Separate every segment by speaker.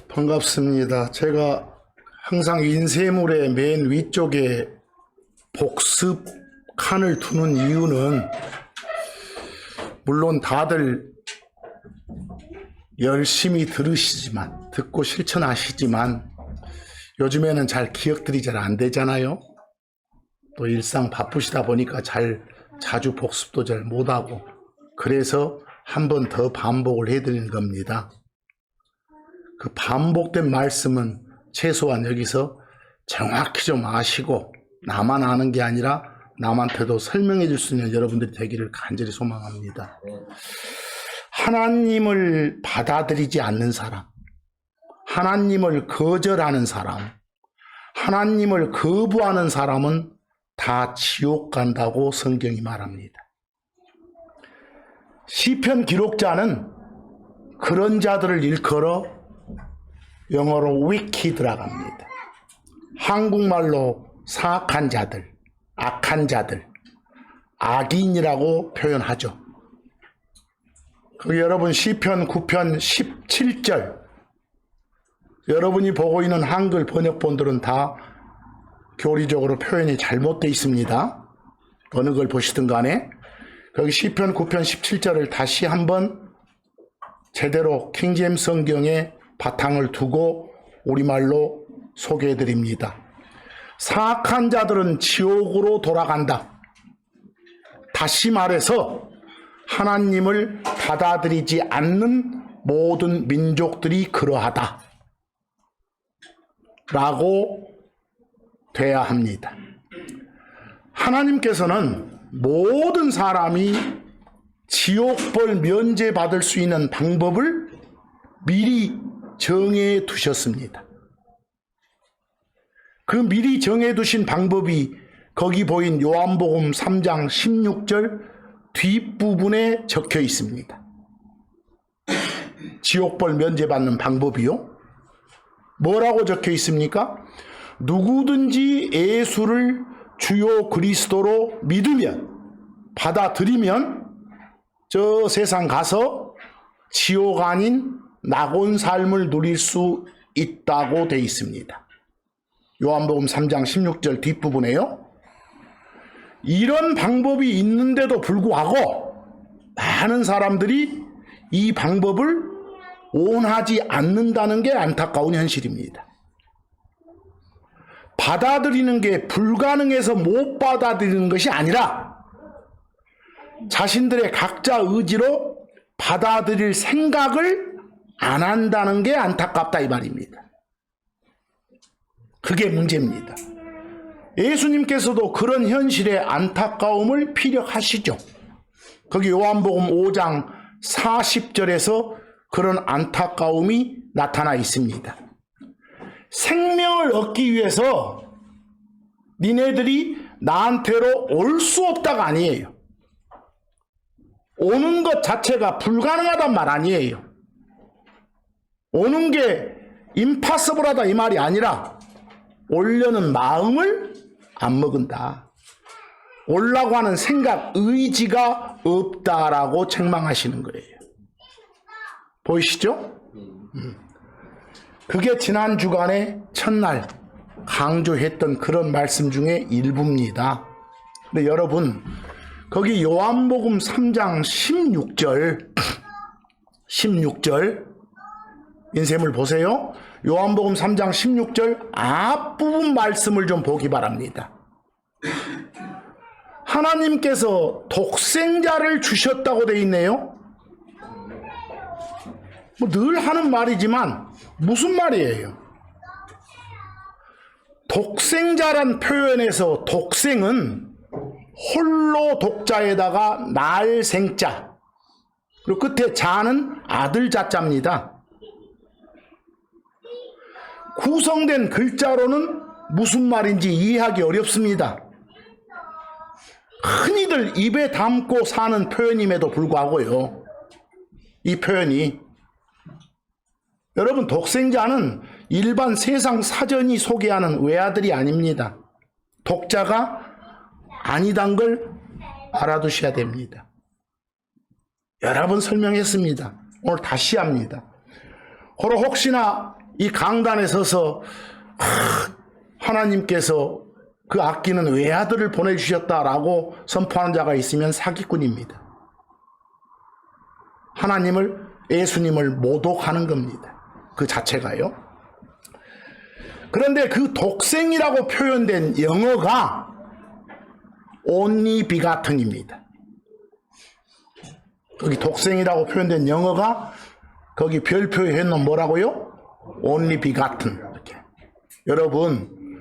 Speaker 1: 반갑습니다. 제가 항상 인쇄물의 맨 위쪽에 복습 칸을 두는 이유는 물론 다들 열심히 들으시지만 듣고 실천하시지만 요즘에는 잘 기억들이 잘 안 되잖아요. 또 일상 바쁘시다 보니까 자주 복습도 잘 못하고 그래서 한 번 더 반복을 해드리는 겁니다. 그 반복된 말씀은 최소한 여기서 정확히 좀 아시고 나만 아는 게 아니라 남한테도 설명해 줄 수 있는 여러분들이 되기를 간절히 소망합니다. 하나님을 받아들이지 않는 사람, 하나님을 거절하는 사람, 하나님을 거부하는 사람은 다 지옥 간다고 성경이 말합니다. 시편 기록자는 그런 자들을 일컬어 영어로 wicked라고 합니다. 한국말로 사악한 자들, 악한 자들, 악인이라고 표현하죠. 여러분 시편 9편 17절 여러분이 보고 있는 한글 번역본들은 다 교리적으로 표현이 잘못되어 있습니다. 어느 걸 보시든 간에 거기 시편 9편 17절을 다시 한번 제대로 킹제임스 성경에 바탕을 두고 우리말로 소개해 드립니다. 사악한 자들은 지옥으로 돌아간다. 다시 말해서 하나님을 받아들이지 않는 모든 민족들이 그러하다 라고 돼야 합니다. 하나님께서는 모든 사람이 지옥벌 면제받을 수 있는 방법을 미리 정해 두셨습니다. 그 미리 정해 두신 방법이 거기 보인 요한복음 3장 16절 뒷부분에 적혀 있습니다. 지옥벌 면제받는 방법이요. 뭐라고 적혀 있습니까? 누구든지 예수를 주요 그리스도로 믿으면 받아들이면 저 세상 가서 지옥 아닌 낙원 삶을 누릴 수 있다고 되어 있습니다. 요한복음 3장 16절 뒷부분에요. 이런 방법이 있는데도 불구하고 많은 사람들이 이 방법을 원하지 않는다는 게 안타까운 현실입니다. 받아들이는 게 불가능해서 못 받아들이는 것이 아니라 자신들의 각자 의지로 받아들일 생각을 안 한다는 게 안타깝다 이 말입니다. 그게 문제입니다. 예수님께서도 그런 현실의 안타까움을 피력하시죠. 거기 요한복음 5장 40절에서 그런 안타까움이 나타나 있습니다. 생명을 얻기 위해서 니네들이 나한테로 올 수 없다가 아니에요. 오는 것 자체가 불가능하단 말 아니에요. 오는 게 임파서블하다 이 말이 아니라 오려는 마음을 안 먹은다. 오려고 하는 생각, 의지가 없다라고 책망하시는 거예요. 보이시죠? 그게 지난 주간에 첫날 강조했던 그런 말씀 중에 일부입니다. 근데 여러분 거기 요한복음 3장 16절 인쇄물 보세요. 요한복음 3장 16절 앞부분 말씀을 좀 보기 바랍니다. 하나님께서 독생자를 주셨다고 되어 있네요. 늘 하는 말이지만 무슨 말이에요? 독생자란 표현에서 독생은 홀로 독자에다가 날생자 그리고 끝에 자는 아들 자자입니다. 구성된 글자로는 무슨 말인지 이해하기 어렵습니다. 흔히들 입에 담고 사는 표현임에도 불구하고요. 이 표현이 여러분 독생자는 일반 세상 사전이 소개하는 외아들이 아닙니다. 독자가 아니단 걸 알아두셔야 됩니다. 여러 번 설명했습니다. 오늘 다시 합니다. 그러 혹시나 이 강단에 서서 하나님께서 그 아끼는 외아들을 보내주셨다라고 선포하는 자가 있으면 사기꾼입니다. 하나님을, 예수님을 모독하는 겁니다. 그 자체가요. 그런데 그 독생이라고 표현된 영어가 only begotten입니다. 거기 독생이라고 표현된 영어가 거기 별표에 해놓은 뭐라고요? only begotten. 이렇게. 여러분,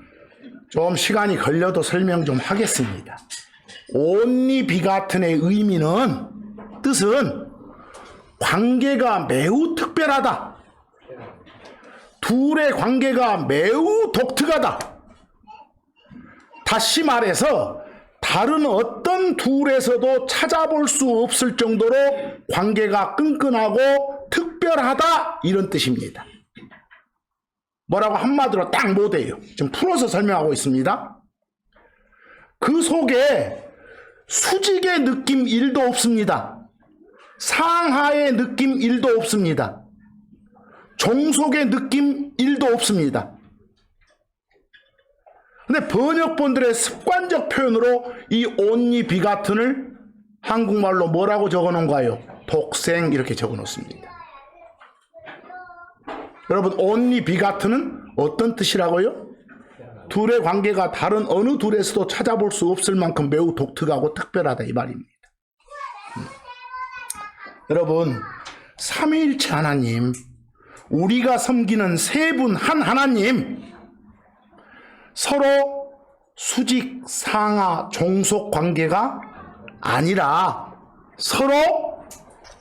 Speaker 1: 좀 시간이 걸려도 설명 좀 하겠습니다. only begotten의 의미는, 뜻은 관계가 매우 특별하다. 둘의 관계가 매우 독특하다. 다시 말해서 다른 어떤 둘에서도 찾아볼 수 없을 정도로 관계가 끈끈하고 특별하다, 이런 뜻입니다. 뭐라고 한마디로 딱 못해요. 지금 풀어서 설명하고 있습니다. 그 속에 수직의 느낌 1도 없습니다. 상하의 느낌 1도 없습니다. 종속의 느낌 1도 없습니다. 근데 번역본들의 습관적 표현으로 이 only begotten을 한국말로 뭐라고 적어 놓은가요? 독생, 이렇게 적어 놓습니다. 여러분, only begotten은 어떤 뜻이라고요? 둘의 관계가 다른 어느 둘에서도 찾아볼 수 없을 만큼 매우 독특하고 특별하다, 이 말입니다. 여러분, 삼위일체 하나님, 우리가 섬기는 세 분 한 하나님, 서로 수직, 상하, 종속 관계가 아니라 서로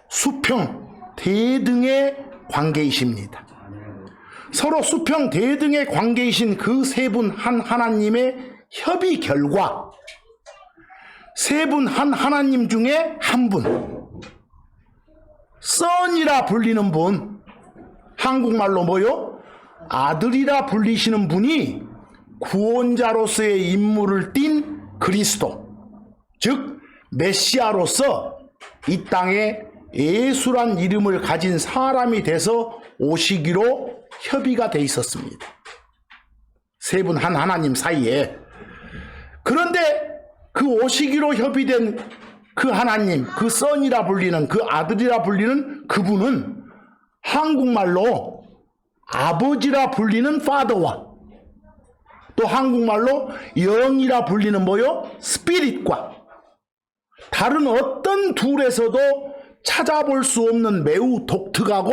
Speaker 1: 수평, 대등의 관계이십니다. 서로 수평, 대등의 관계이신 그 세 분 한 하나님의 협의 결과, 세 분 한 하나님 중에 한 분, son이라 불리는 분, 한국말로 뭐요? 아들이라 불리시는 분이 구원자로서의 임무를 띈 그리스도, 즉 메시아로서 이 땅에 예수란 이름을 가진 사람이 돼서 오시기로 협의가 돼 있었습니다. 세 분 한 하나님 사이에. 그런데 그 오시기로 협의된 그 하나님, 그 son이라 불리는, 그 아들이라 불리는 그분은 한국말로 아버지라 불리는 father와 또 한국말로 영이라 불리는 뭐요? 스피릿과 다른 어떤 둘에서도 찾아볼 수 없는 매우 독특하고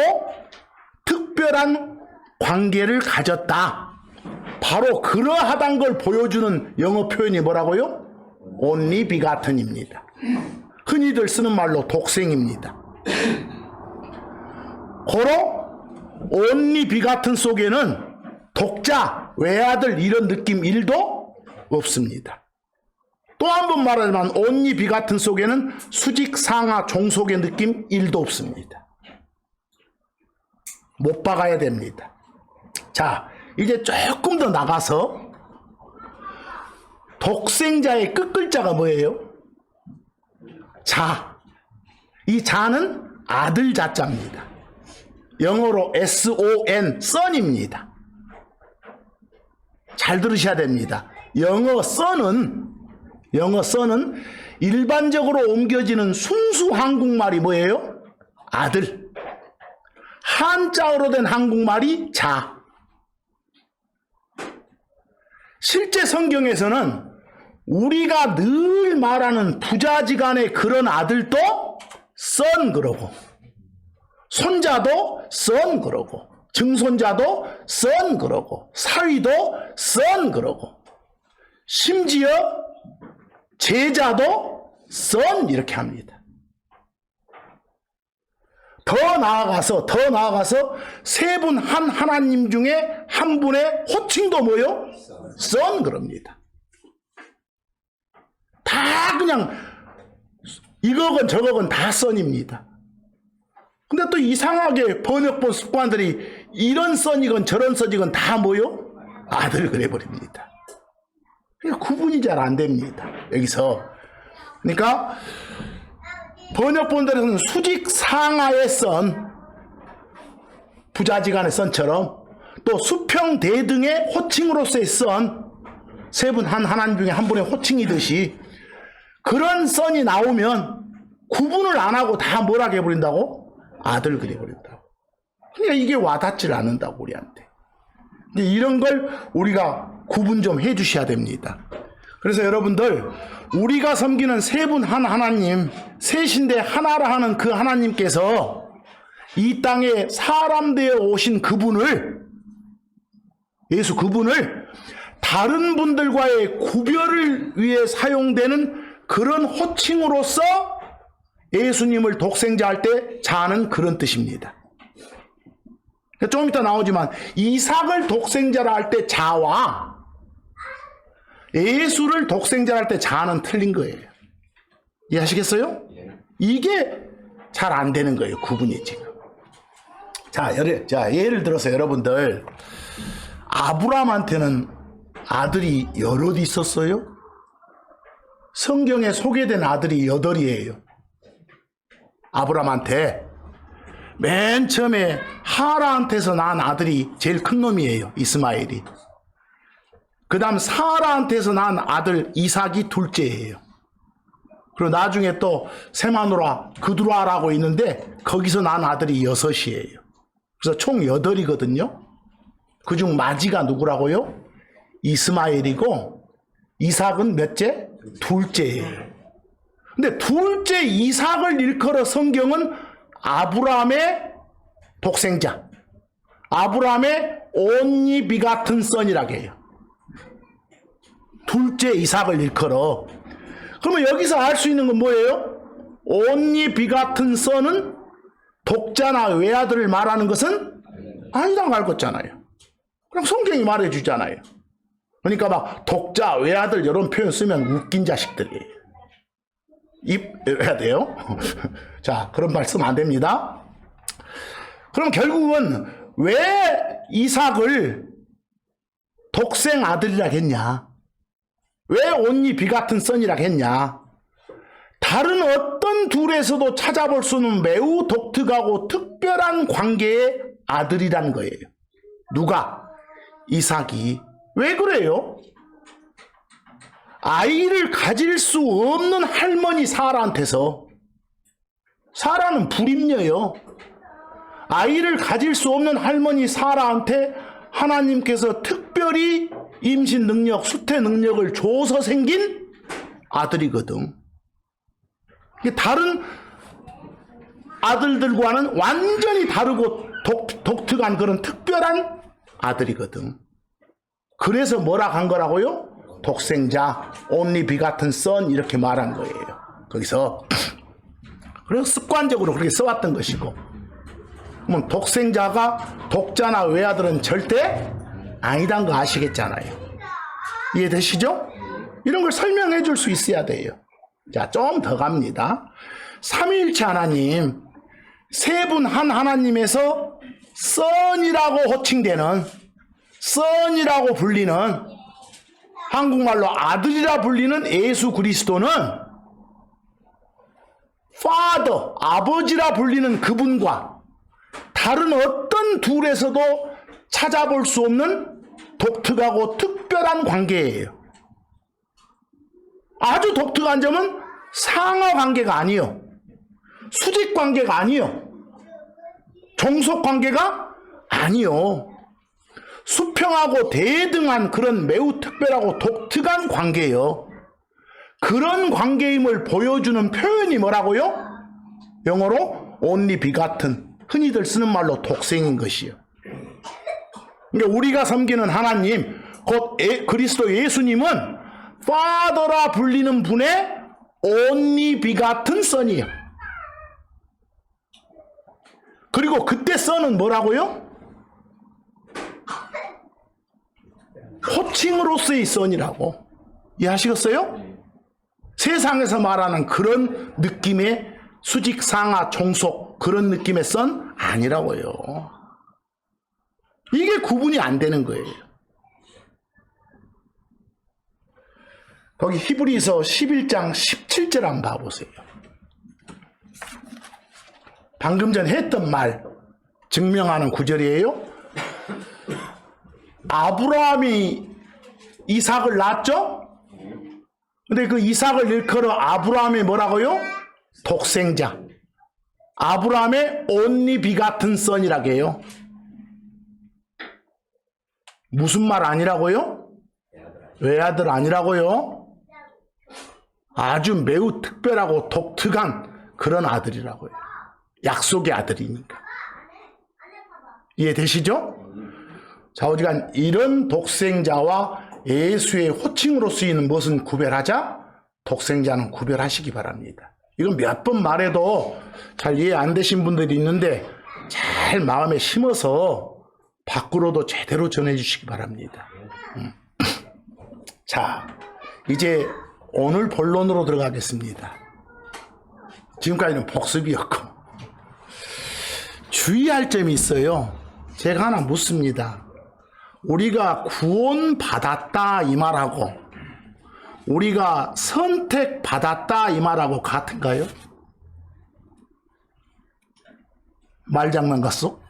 Speaker 1: 특별한 관계를 가졌다. 바로 그러하단 걸 보여주는 영어 표현이 뭐라고요? only begotten입니다. 흔히들 쓰는 말로 독생입니다. 고로 only begotten 속에는 독자, 외아들 이런 느낌 1도 없습니다. 또 한 번 말하자면 only begotten 속에는 수직, 상하, 종속의 느낌 1도 없습니다. 못 박아야 됩니다. 자, 이제 조금 더 나가서 독생자의 끝글자가 뭐예요? 자. 이 자는 아들 자자입니다. 영어로 son, son입니다. 잘 들으셔야 됩니다. 영어 son은 일반적으로 옮겨지는 순수 한국말이 뭐예요? 아들. 한자어로 된 한국말이 자. 실제 성경에서는 우리가 늘 말하는 부자지간의 그런 아들도 son 그러고, 손자도 son 그러고, 증손자도 son 그러고, 사위도 son 그러고, 심지어 제자도 son 이렇게 합니다. 더 나아가서 세 분 한 하나님 중에 한 분의 호칭도 뭐요? son 그럽니다. 다 그냥 이거건 저거건 다 son입니다. 근데 또 이상하게 번역본 습관들이 이런 son이건 저런 son이건 다 뭐요? 아들 그래버립니다. 그러니까 구분이 잘 안 됩니다. 여기서. 그러니까 번역본들에서는 수직 상하의 son, 부자지간의 선처럼 또 수평 대등의 호칭으로서의 선, 세 분 한 하나님 중에 한 분의 호칭이듯이 그런 선이 나오면 구분을 안 하고 다 뭐라 해버린다고? 아들 그려버린다고. 그러니까 이게 와닿지를 않는다고 우리한테. 근데 이런 걸 우리가 구분 좀 해주셔야 됩니다. 그래서 여러분들 우리가 섬기는 세 분 한 하나님, 셋인데 하나라 하는 그 하나님께서 이 땅에 사람 되어 오신 그분을, 예수 그분을 다른 분들과의 구별을 위해 사용되는 그런 호칭으로서 예수님을 독생자 할 때 자는 그런 뜻입니다. 좀 이따 나오지만 이삭을 독생자라 할 때 자와 예수를 독생자라 할 때 자는 틀린 거예요. 이해하시겠어요? 이게 잘 안 되는 거예요. 구분이 지금. 자, 예를 들어서 여러분들 아브라함한테는 아들이 여럿 있었어요? 성경에 소개된 아들이 8이에요. 아브라함한테 맨 처음에 하라한테서 낳은 아들이 제일 큰 놈이에요. 이스마엘이. 그 다음 사라한테서 낳은 아들 이삭이 둘째예요. 그리고 나중에 또 세마누라 그두라라고 있는데 거기서 낳은 아들이 6이에요. 그래서 총 8이거든요. 그중 마지가 누구라고요? 이스마엘이고 이삭은 몇째? 둘째예요. 근데 둘째 이삭을 일컬어 성경은 아브라함의 독생자, 아브라함의 온리 비가튼 선이라고 해요. 둘째 이삭을 일컬어. 그러면 여기서 알 수 있는 건 뭐예요? 온리 비가튼 선은 독자나 외아들을 말하는 것은 아니라고 알겠잖아요. 그럼 성경이 말해주잖아요. 그러니까 막 독자, 외아들 이런 표현 쓰면 웃긴 자식들이에요. 입해야 돼요. 자, 그런 말씀 안 됩니다. 그럼 결국은 왜 이삭을 독생 아들이라 했냐? 왜 온리 비가튼 선이라 했냐? 다른 어떤 둘에서도 찾아볼 수는 매우 독특하고 특별한 관계의 아들이란 거예요. 누가? 이삭이. 왜 그래요? 아이를 가질 수 없는 할머니 사라한테서, 사라는 불임녀요. 아이를 가질 수 없는 할머니 사라한테 하나님께서 특별히 임신 능력, 수태 능력을 줘서 생긴 아들이거든. 다른 아들들과는 완전히 다르고 독특한 그런 특별한 아들이거든. 그래서 뭐라 한 거라고요? 독생자, only begotten son 이렇게 말한 거예요. 거기서. 그래서 습관적으로 그렇게 써왔던 것이고. 그럼 독생자가 독자나 외아들은 절대 아니란 거 아시겠잖아요. 이해되시죠? 이런 걸 설명해 줄 수 있어야 돼요. 자, 좀 더 갑니다. 삼위일체 하나님, 세 분 한 하나님에서 son이라고 호칭되는, son이라고 불리는, 한국말로 아들이라 불리는 예수 그리스도는 Father, 아버지라 불리는 그분과 다른 어떤 둘에서도 찾아볼 수 없는 독특하고 특별한 관계예요. 아주 독특한 점은 상하 관계가 아니요, 수직 관계가 아니요, 종속 관계가 아니요, 수평하고 대등한 그런 매우 특별하고 독특한 관계예요. 그런 관계임을 보여주는 표현이 뭐라고요? 영어로 only begotten, 흔히들 쓰는 말로 독생인 것이요. 그러니까 우리가 섬기는 하나님, 곧 그리스도 예수님은 Father라 불리는 분의 only begotten son이에요. 그리고 그때 son은 뭐라고요? 호칭으로서의 son이라고. 이해하시겠어요? 세상에서 말하는 그런 느낌의 수직, 상하, 종속 그런 느낌의 son 아니라고요. 이게 구분이 안 되는 거예요. 거기 히브리서 11장 17절 한번 봐보세요. 방금 전 했던 말, 증명하는 구절이에요. 아브라함이 이삭을 낳았죠? 근데 그 이삭을 일컬어 아브라함이 뭐라고요? 독생자. 아브라함의 only begotten son이라고 해요. 무슨 말 아니라고요? 외아들 아니라고요? 아주 매우 특별하고 독특한 그런 아들이라고요. 약속의 아들이니까. 이해되시죠? 자, 어지간 이런 독생자와 예수의 호칭으로 쓰이는 무엇은 구별하자? 독생자는 구별하시기 바랍니다. 이건 몇 번 말해도 잘 이해 안 되신 분들이 있는데 잘 마음에 심어서 밖으로도 제대로 전해주시기 바랍니다. 자, 이제 오늘 본론으로 들어가겠습니다. 지금까지는 복습이었고 주의할 점이 있어요. 제가 하나 묻습니다. 우리가 구원받았다 이 말하고 우리가 선택받았다 이 말하고 같은가요? 말장난 같소?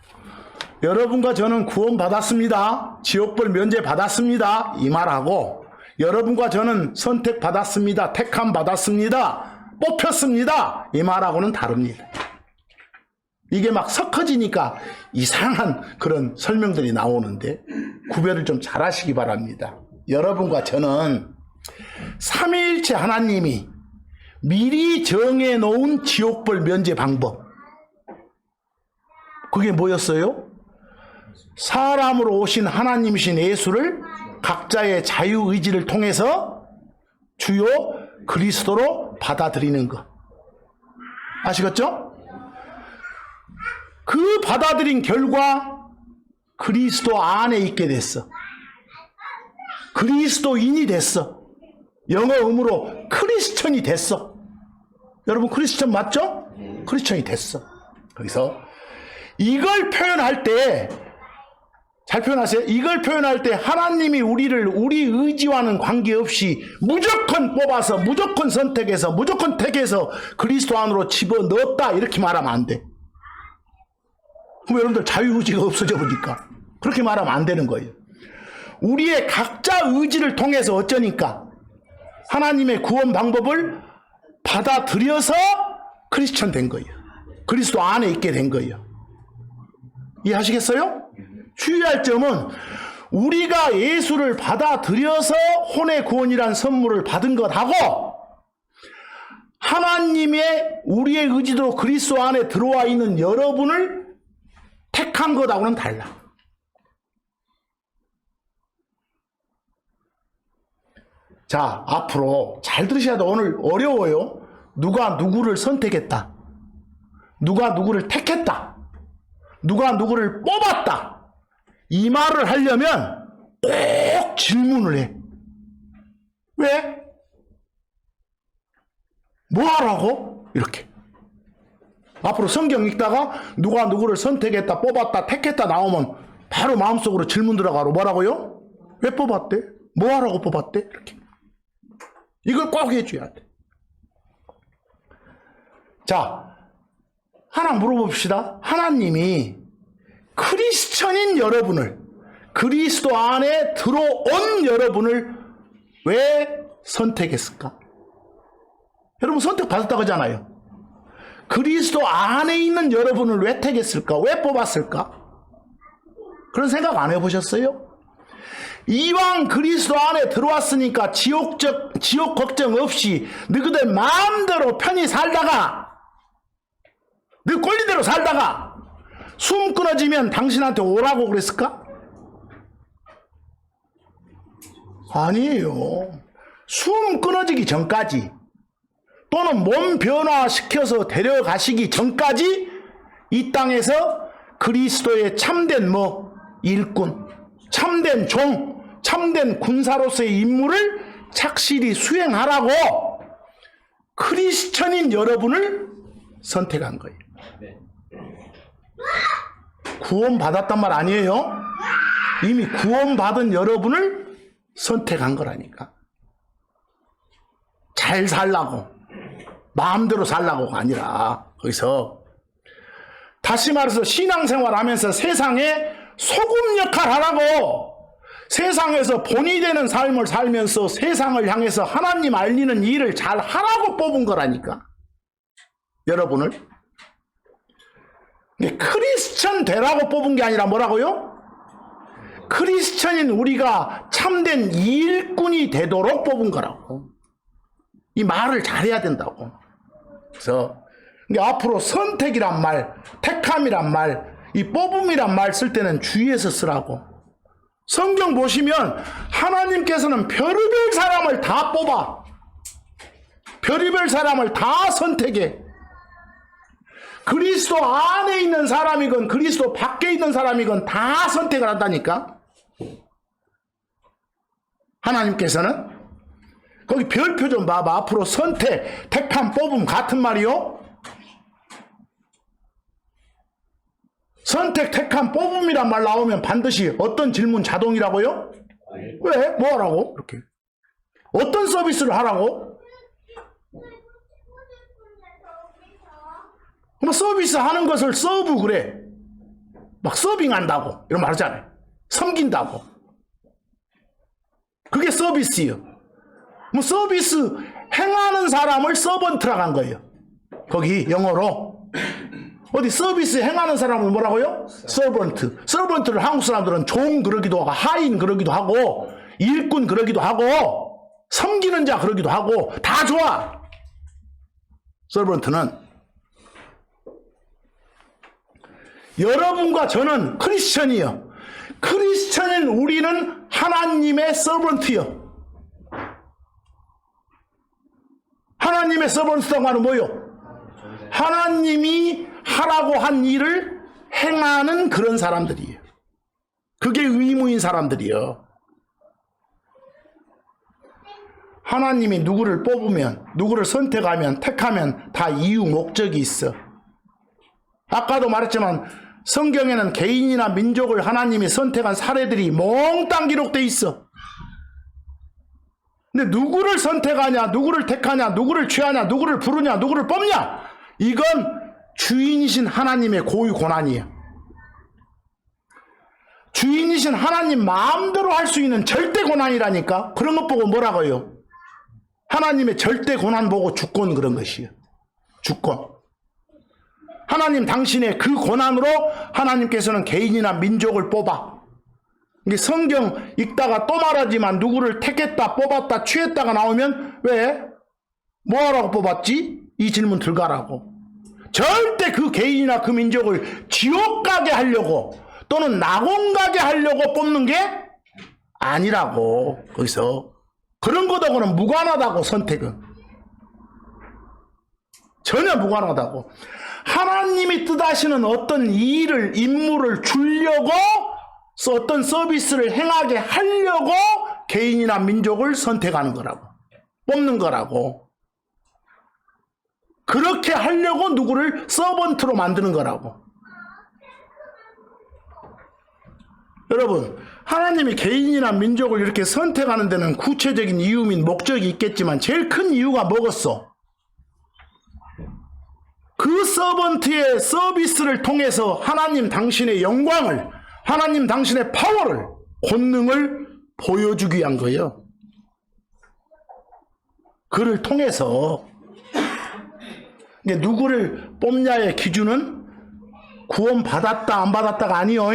Speaker 1: 여러분과 저는 구원받았습니다. 지옥벌 면제 받았습니다. 이 말하고 여러분과 저는 선택받았습니다. 택함 받았습니다. 뽑혔습니다. 이 말하고는 다릅니다. 이게 막 섞어지니까 이상한 그런 설명들이 나오는데 구별을 좀 잘 하시기 바랍니다. 여러분과 저는 삼위일체 하나님이 미리 정해놓은 지옥벌 면제 방법, 그게 뭐였어요? 사람으로 오신 하나님이신 예수를 각자의 자유의지를 통해서 주요 그리스도로 받아들이는 것. 아시겠죠? 그 받아들인 결과 그리스도 안에 있게 됐어. 그리스도인이 됐어. 영어 음으로 크리스천이 됐어. 여러분 크리스천 맞죠? 크리스천이 됐어. 거기서 이걸 표현할 때 잘 표현하세요. 이걸 표현할 때 하나님이 우리를 우리 의지와는 관계없이 무조건 뽑아서 무조건 선택해서 무조건 택해서 그리스도 안으로 집어넣었다 이렇게 말하면 안 돼. 그럼 여러분들 자유의지가 없어져 보니까 그렇게 말하면 안 되는 거예요. 우리의 각자 의지를 통해서 어쩌니까 하나님의 구원 방법을 받아들여서 크리스천 된 거예요. 그리스도 안에 있게 된 거예요. 이해하시겠어요? 주의할 점은 우리가 예수를 받아들여서 혼의 구원이란 선물을 받은 것하고 하나님의 우리의 의지로 그리스도 안에 들어와 있는 여러분을 택한 것하고는 달라. 자, 앞으로 잘 들으셔야 돼. 오늘 어려워요. 누가 누구를 선택했다. 누가 누구를 택했다. 누가 누구를 뽑았다. 이 말을 하려면 꼭 질문을 해. 왜? 뭐 하라고? 이렇게. 앞으로 성경 읽다가 누가 누구를 선택했다, 뽑았다, 택했다 나오면 바로 마음속으로 질문 들어가로 뭐라고요? 왜 뽑았대? 뭐 하라고 뽑았대? 이렇게. 이걸 꼭 해줘야 돼. 자, 하나 물어봅시다. 하나님이 크리스천인 여러분을, 그리스도 안에 들어온 여러분을 왜 선택했을까? 여러분 선택받았다고 하잖아요. 그리스도 안에 있는 여러분을 왜 택했을까? 왜 뽑았을까? 그런 생각 안 해보셨어요? 이왕 그리스도 안에 들어왔으니까 지옥 걱정 없이 너희들 마음대로 편히 살다가 너 꼴리대로 살다가 숨 끊어지면 당신한테 오라고 그랬을까? 아니에요. 숨 끊어지기 전까지 또는 몸 변화시켜서 데려가시기 전까지 이 땅에서 그리스도의 참된 일꾼, 참된 종, 참된 군사로서의 임무를 착실히 수행하라고 크리스천인 여러분을 선택한 거예요. 구원받았단 말 아니에요? 이미 구원받은 여러분을 선택한 거라니까. 잘 살라고, 마음대로 살라고가 아니라 거기서 다시 말해서 신앙생활 하면서 세상에 소금 역할 하라고, 세상에서 본이 되는 삶을 살면서 세상을 향해서 하나님 알리는 일을 잘 하라고 뽑은 거라니까. 여러분을 크리스천 되라고 뽑은 게 아니라 뭐라고요? 크리스천인 우리가 참된 일꾼이 되도록 뽑은 거라고. 이 말을 잘해야 된다고. 그래서 앞으로 선택이란 말, 택함이란 말, 이 뽑음이란 말 쓸 때는 주의해서 쓰라고. 성경 보시면 하나님께서는 별의별 사람을 다 뽑아. 별의별 사람을 다 선택해. 그리스도 안에 있는 사람이건 그리스도 밖에 있는 사람이건 다 선택을 한다니까. 하나님께서는 거기 별표 좀 봐봐. 앞으로 선택, 택함, 뽑음 같은 말이요. 선택, 택함, 뽑음이란 말 나오면 반드시 어떤 질문 자동이라고요? 왜? 뭐 하라고? 이렇게. 어떤 서비스를 하라고? 그럼 서비스 하는 것을 서브 그래. 막 서빙한다고 이런 말 하잖아요. 섬긴다고. 그게 서비스예요. 뭐 서비스 행하는 사람을 서번트라고 한 거예요. 거기 영어로. 어디 서비스 행하는 사람을 뭐라고요? 서번트. 서번트를 한국 사람들은 종 그러기도 하고 하인 그러기도 하고 일꾼 그러기도 하고 섬기는 자 그러기도 하고 다 좋아. 서번트는. 여러분과 저는 크리스천이요. 크리스천인 우리는 하나님의 서번트요. 하나님의 서번트라고 하는 뭐요? 하나님이 하라고 한 일을 행하는 그런 사람들이에요. 그게 의무인 사람들이에요. 하나님이 누구를 뽑으면, 누구를 선택하면, 택하면 다 이유, 목적이 있어. 아까도 말했지만 성경에는 개인이나 민족을 하나님이 선택한 사례들이 몽땅 기록되어 있어. 근데 누구를 선택하냐, 누구를 택하냐, 누구를 취하냐, 누구를 부르냐, 누구를 뽑냐, 이건 주인이신 하나님의 고유 권한이에요. 주인이신 하나님 마음대로 할 수 있는 절대 권한이라니까. 그런 것 보고 뭐라고 해요? 하나님의 절대 권한 보고 주권 그런 것이에요. 주권. 하나님 당신의 그 권한으로 하나님께서는 개인이나 민족을 뽑아. 이게 성경 읽다가 또 말하지만 누구를 택했다, 뽑았다, 취했다가 나오면 왜? 뭐하라고 뽑았지? 이 질문 들가라고. 절대 그 개인이나 그 민족을 지옥 가게 하려고 또는 낙원 가게 하려고 뽑는 게 아니라고. 거기서 그런 거하고는 무관하다고. 선택은 전혀 무관하다고. 하나님이 뜻하시는 어떤 일을, 임무를 주려고, 어떤 서비스를 행하게 하려고 개인이나 민족을 선택하는 거라고, 뽑는 거라고. 그렇게 하려고 누구를 서번트로 만드는 거라고. 여러분, 하나님이 개인이나 민족을 이렇게 선택하는 데는 구체적인 이유 및 목적이 있겠지만 제일 큰 이유가 뭐겠어? 그 서번트의 서비스를 통해서 하나님 당신의 영광을, 하나님 당신의 파워를, 권능을 보여주기 위한 거예요. 그를 통해서. 누구를 뽑냐의 기준은 구원 받았다 안 받았다가 아니요.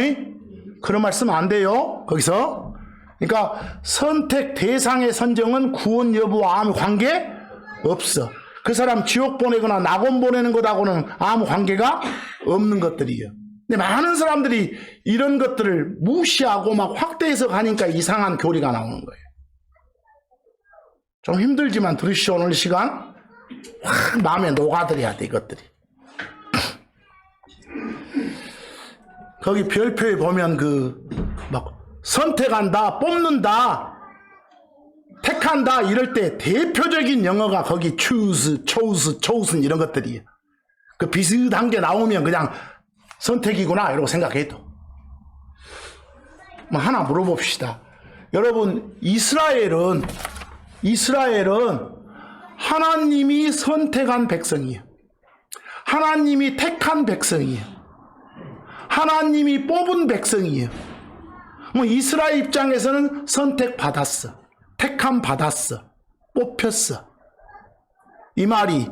Speaker 1: 그런 말 쓰면 안 돼요. 거기서. 그러니까 선택 대상의 선정은 구원 여부와 아무 관계 없어. 그 사람 지옥 보내거나 낙원 보내는 것하고는 아무 관계가 없는 것들이에요. 근데 많은 사람들이 이런 것들을 무시하고 막 확대해서 가니까 이상한 교리가 나오는 거예요. 좀 힘들지만 들으시죠. 오늘 시간 확 마음에 녹아들어야 돼. 이것들이. 거기 별표에 보면 막 선택한다, 뽑는다, 택한다 이럴 때 대표적인 영어가 거기 choose, chosen 이런 것들이에요. 그 비슷한 게 나오면 그냥 선택이구나 이러고 생각해도. 뭐 하나 물어봅시다. 여러분, 이스라엘은 하나님이 선택한 백성이에요. 하나님이 택한 백성이에요. 하나님이 뽑은 백성이에요. 뭐 이스라엘 입장에서는 선택받았어. 택함 받았어. 뽑혔어. 이 말이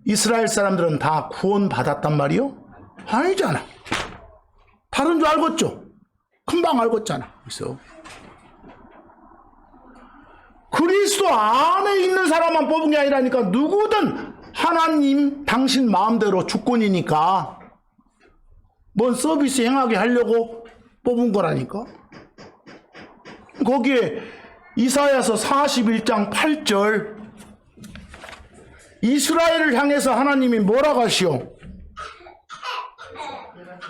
Speaker 1: 이스라엘 사람들은 다 구원 받았단 말이요? 아니잖아. 다른 줄 알겠죠? 금방 알겠잖아. 그래서 그리스도 안에 있는 사람만 뽑은 게 아니라니까. 누구든 하나님 당신 마음대로 주권이니까 뭔 서비스 행하게 하려고 뽑은 거라니까. 거기에 이사야서 41장 8절 이스라엘을 향해서 하나님이 뭐라고 하시오?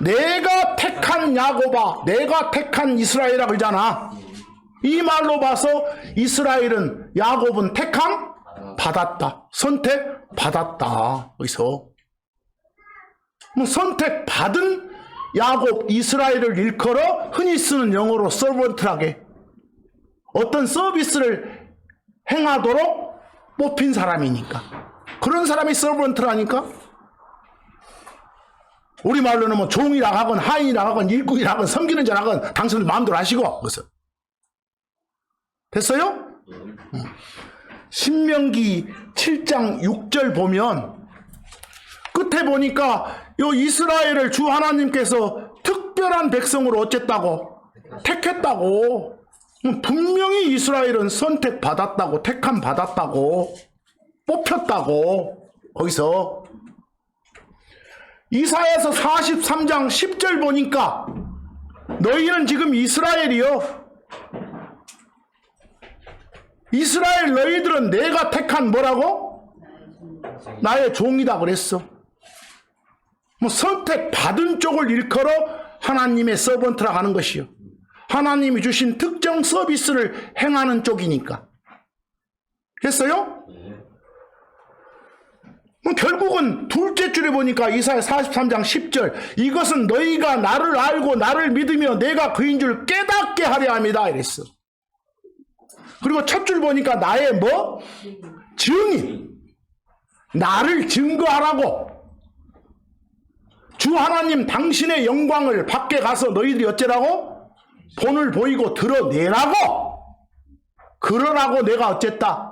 Speaker 1: 내가 택한 야곱아, 내가 택한 이스라엘이라고 그러잖아. 이 말로 봐서 이스라엘은, 야곱은 택함 받았다. 선택 받았다. 여기서 뭐 선택 받은 야곱, 이스라엘을 일컬어 흔히 쓰는 영어로 서번트라게, 어떤 서비스를 행하도록 뽑힌 사람이니까. 그런 사람이 서번트라니까. 우리말로는 뭐 종이라 하건 하인이라 하건 일꾼이라 하건 섬기는 자라 하건 당신들 마음대로 하시고. 그래서 됐어요? 신명기 7장 6절 보면 끝에 보니까 요 이스라엘을 주 하나님께서 특별한 백성으로 어쨌다고? 택했다고. 분명히 이스라엘은 선택받았다고, 택함 받았다고, 뽑혔다고. 거기서 이사야서 43장 10절 보니까 너희는 지금 이스라엘이요, 이스라엘 너희들은 내가 택한 뭐라고? 나의 종이다 그랬어. 뭐 선택받은 쪽을 일컬어 하나님의 서번트라고 하는 것이요, 하나님이 주신 특정 서비스를 행하는 쪽이니까. 했어요? 결국은 둘째 줄에 보니까 이사야 43장 10절 이것은 너희가 나를 알고 나를 믿으며 내가 그인 줄 깨닫게 하려 함이다 이랬어. 그리고 첫 줄 보니까 나의 뭐? 증인. 나를 증거하라고. 주 하나님 당신의 영광을 밖에 가서 너희들이 어째라고? 본을 보이고 드러내라고. 그러라고 내가 어쨌다?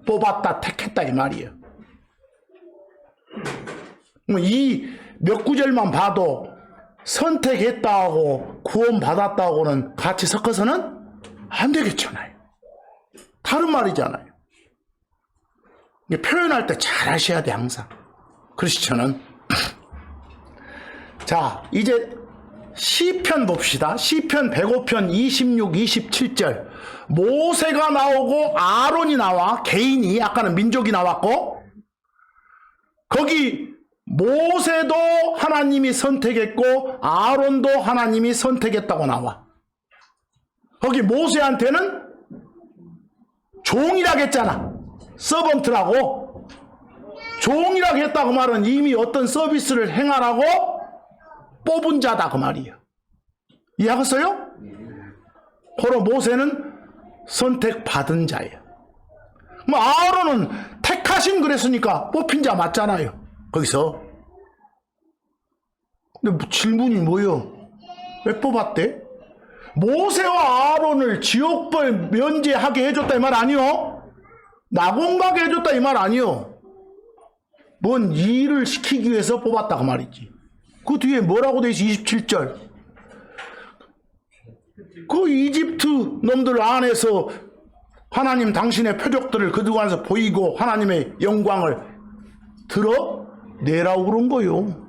Speaker 1: 뽑았다, 택했다 이 말이에요. 이 몇 구절만 봐도 선택했다고 구원받았다고는 같이 섞어서는 안 되겠잖아요. 다른 말이잖아요. 표현할 때 잘 하셔야 돼 항상. 크리스천은. 자, 이제 시편 봅시다. 시편 105편 26, 27절 모세가 나오고 아론이 나와. 개인이, 아까는 민족이 나왔고, 거기 모세도 하나님이 선택했고 아론도 하나님이 선택했다고 나와. 거기 모세한테는 종이라고 했잖아. 서번트라고. 종이라고 했다고 말은 이미 어떤 서비스를 행하라고 뽑은 자다 그 말이에요. 이해하겠어요? 그럼 모세는 선택받은 자예요. 뭐 아론은 택하신 그랬으니까 뽑힌 자 맞잖아요. 거기서. 근데 질문이 뭐예요? 왜 뽑았대? 모세와 아론을 지옥벌 면제하게 해줬다 이 말 아니요? 낙원가게 해줬다 이 말 아니요? 뭔 일을 시키기 위해서 뽑았다 그 말이지. 그 뒤에 뭐라고 돼 있어? 27절. 그 이집트 놈들 안에서 하나님 당신의 표적들을 그동안에서 보이고 하나님의 영광을 드러내라고 그런 거요.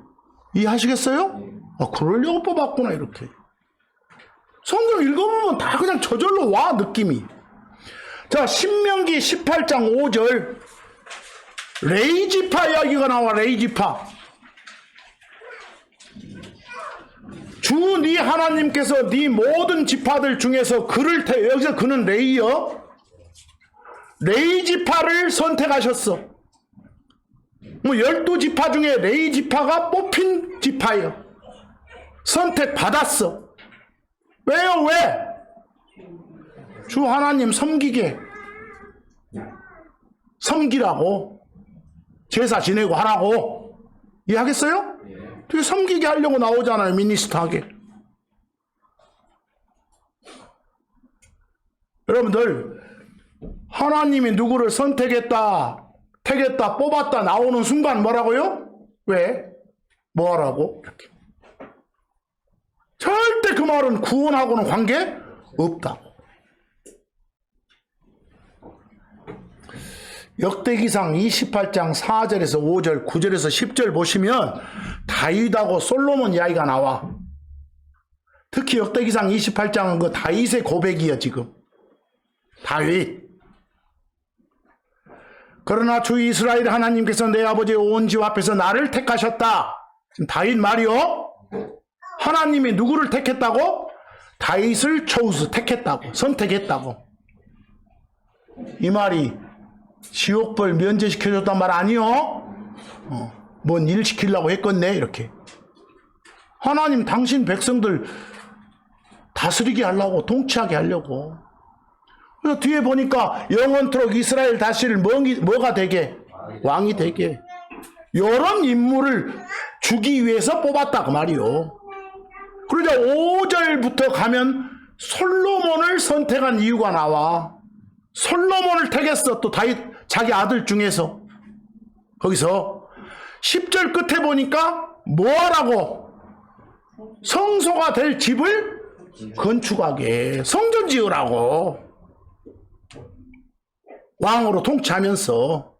Speaker 1: 이해하시겠어요? 아, 그러려고 뽑았구나 이렇게. 성경 읽어보면 다 그냥 저절로 와 느낌이. 자, 신명기 18장 5절 레이지파 이야기가 나와. 레이지파. 주 네 하나님께서 네 모든 지파들 중에서 그를 여기서 그는 레이요, 레이지파를 선택하셨어. 뭐 12지파 중에 레이지파가 뽑힌 지파예요. 선택받았어. 왜요? 왜? 주 하나님 섬기게. 섬기라고. 제사 지내고 하라고. 이해하겠어요? 되게 섬기게 하려고 나오잖아요. 미니스트하게. 여러분들, 하나님이 누구를 선택했다, 택했다, 뽑았다 나오는 순간 뭐라고요? 왜? 뭐하라고? 이렇게. 절대 그 말은 구원하고는 관계 없다고. 역대기상 28장 4절에서 5절, 9절에서 10절 보시면 다윗하고 솔로몬 이야기가 나와. 특히 역대기상 28장은 그 다윗의 고백이에요, 지금. 다윗. 그러나 주 이스라엘 하나님께서 내 아버지의 온 집 앞에서 나를 택하셨다. 지금 다윗 말이요. 하나님이 누구를 택했다고? 다윗을 초우스 택했다고. 선택했다고. 이 말이 지옥벌 면제시켜줬단 말 아니요? 뭔 일 시키려고 했겠네 이렇게. 하나님 당신 백성들 다스리게 하려고, 통치하게 하려고. 그래서 뒤에 보니까 영원토록 이스라엘 다스릴 뭐가 되게? 왕이 되게. 이런 인물을 주기 위해서 뽑았다 그 말이요. 그러자 5절부터 가면 솔로몬을 선택한 이유가 나와. 솔로몬을 택했어. 또 다윗 자기 아들 중에서. 거기서 10절 끝에 보니까 뭐하라고? 성소가 될 집을 건축하게. 성전 지으라고. 왕으로 통치하면서.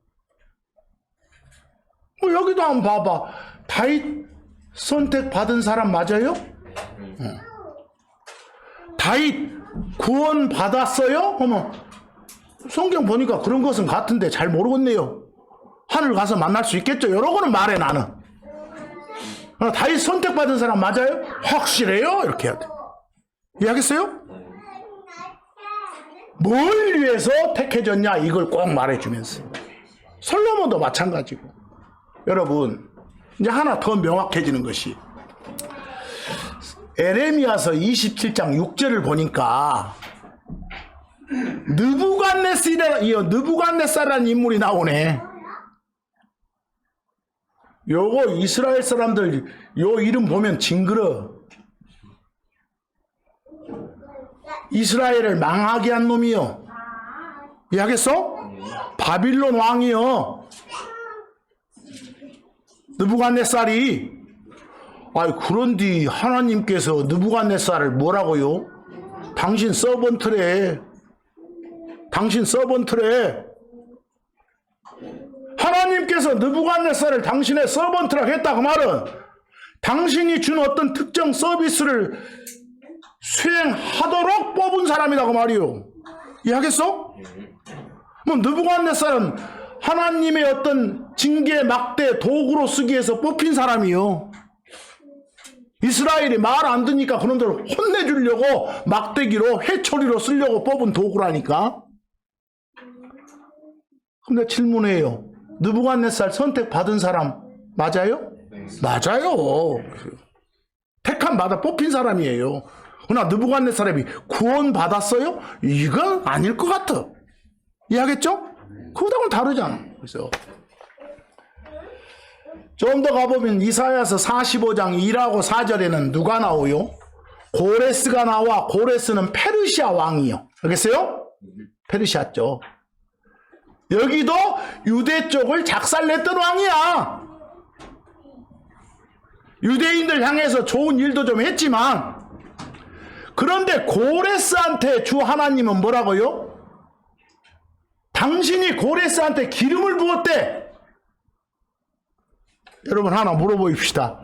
Speaker 1: 여기도 한번 봐봐. 다윗 선택받은 사람 맞아요? 다윗 구원 받았어요? 어머, 성경 보니까 그런 것은 같은데 잘 모르겠네요. 하늘 가서 만날 수 있겠죠? 여러 거는 말해 나는. 다윗 선택받은 사람 맞아요? 확실해요? 이렇게 해야 돼. 이해하겠어요? 뭘 위해서 택해졌냐 이걸 꼭 말해주면서. 솔로몬도 마찬가지고. 여러분 이제 하나 더 명확해지는 것이 에레미야서 27장 6절을 보니까 느부갓네살이라는 인물이 나오네. 요거 이스라엘 사람들 요 이름 보면 징그러. 이스라엘을 망하게 한 놈이요. 이해하겠어? 바빌론 왕이요. 느부갓네살이. 아이, 그런데 하나님께서 느부갓네살을 뭐라고요? 당신 서번트래. 당신 서번트래. 하나님께서 느부갓네살을 당신의 서번트라고 했다 그 말은 당신이 준 어떤 특정 서비스를 수행하도록 뽑은 사람이다 그 말이요. 이해하겠어? 뭐 느부갓네살은 하나님의 어떤 징계 막대 도구로 쓰기 위해서 뽑힌 사람이요. 이스라엘이 말 안 듣니까 그놈들을 혼내주려고 막대기로 회초리로 쓰려고 뽑은 도구라니까. 그럼 내가 질문해요. 느부갓네살 선택받은 사람 맞아요? 맞아요. 택함 받아 뽑힌 사람이에요. 그러나 느부갓네살이 구원 받았어요? 이건 아닐 것 같아. 이해하겠죠? 그거하고는 다르잖아. 그래서 좀 더 가보면 이사야서 45장 1하고 4절에는 누가 나오요? 고레스가 나와. 고레스는 페르시아 왕이요. 알겠어요? 페르시아 쪽. 여기도 유대 쪽을 작살냈던 왕이야. 유대인들 향해서 좋은 일도 좀 했지만, 그런데 고레스한테 주 하나님은 뭐라고요? 당신이 고레스한테 기름을 부었대. 여러분 하나 물어보십시다.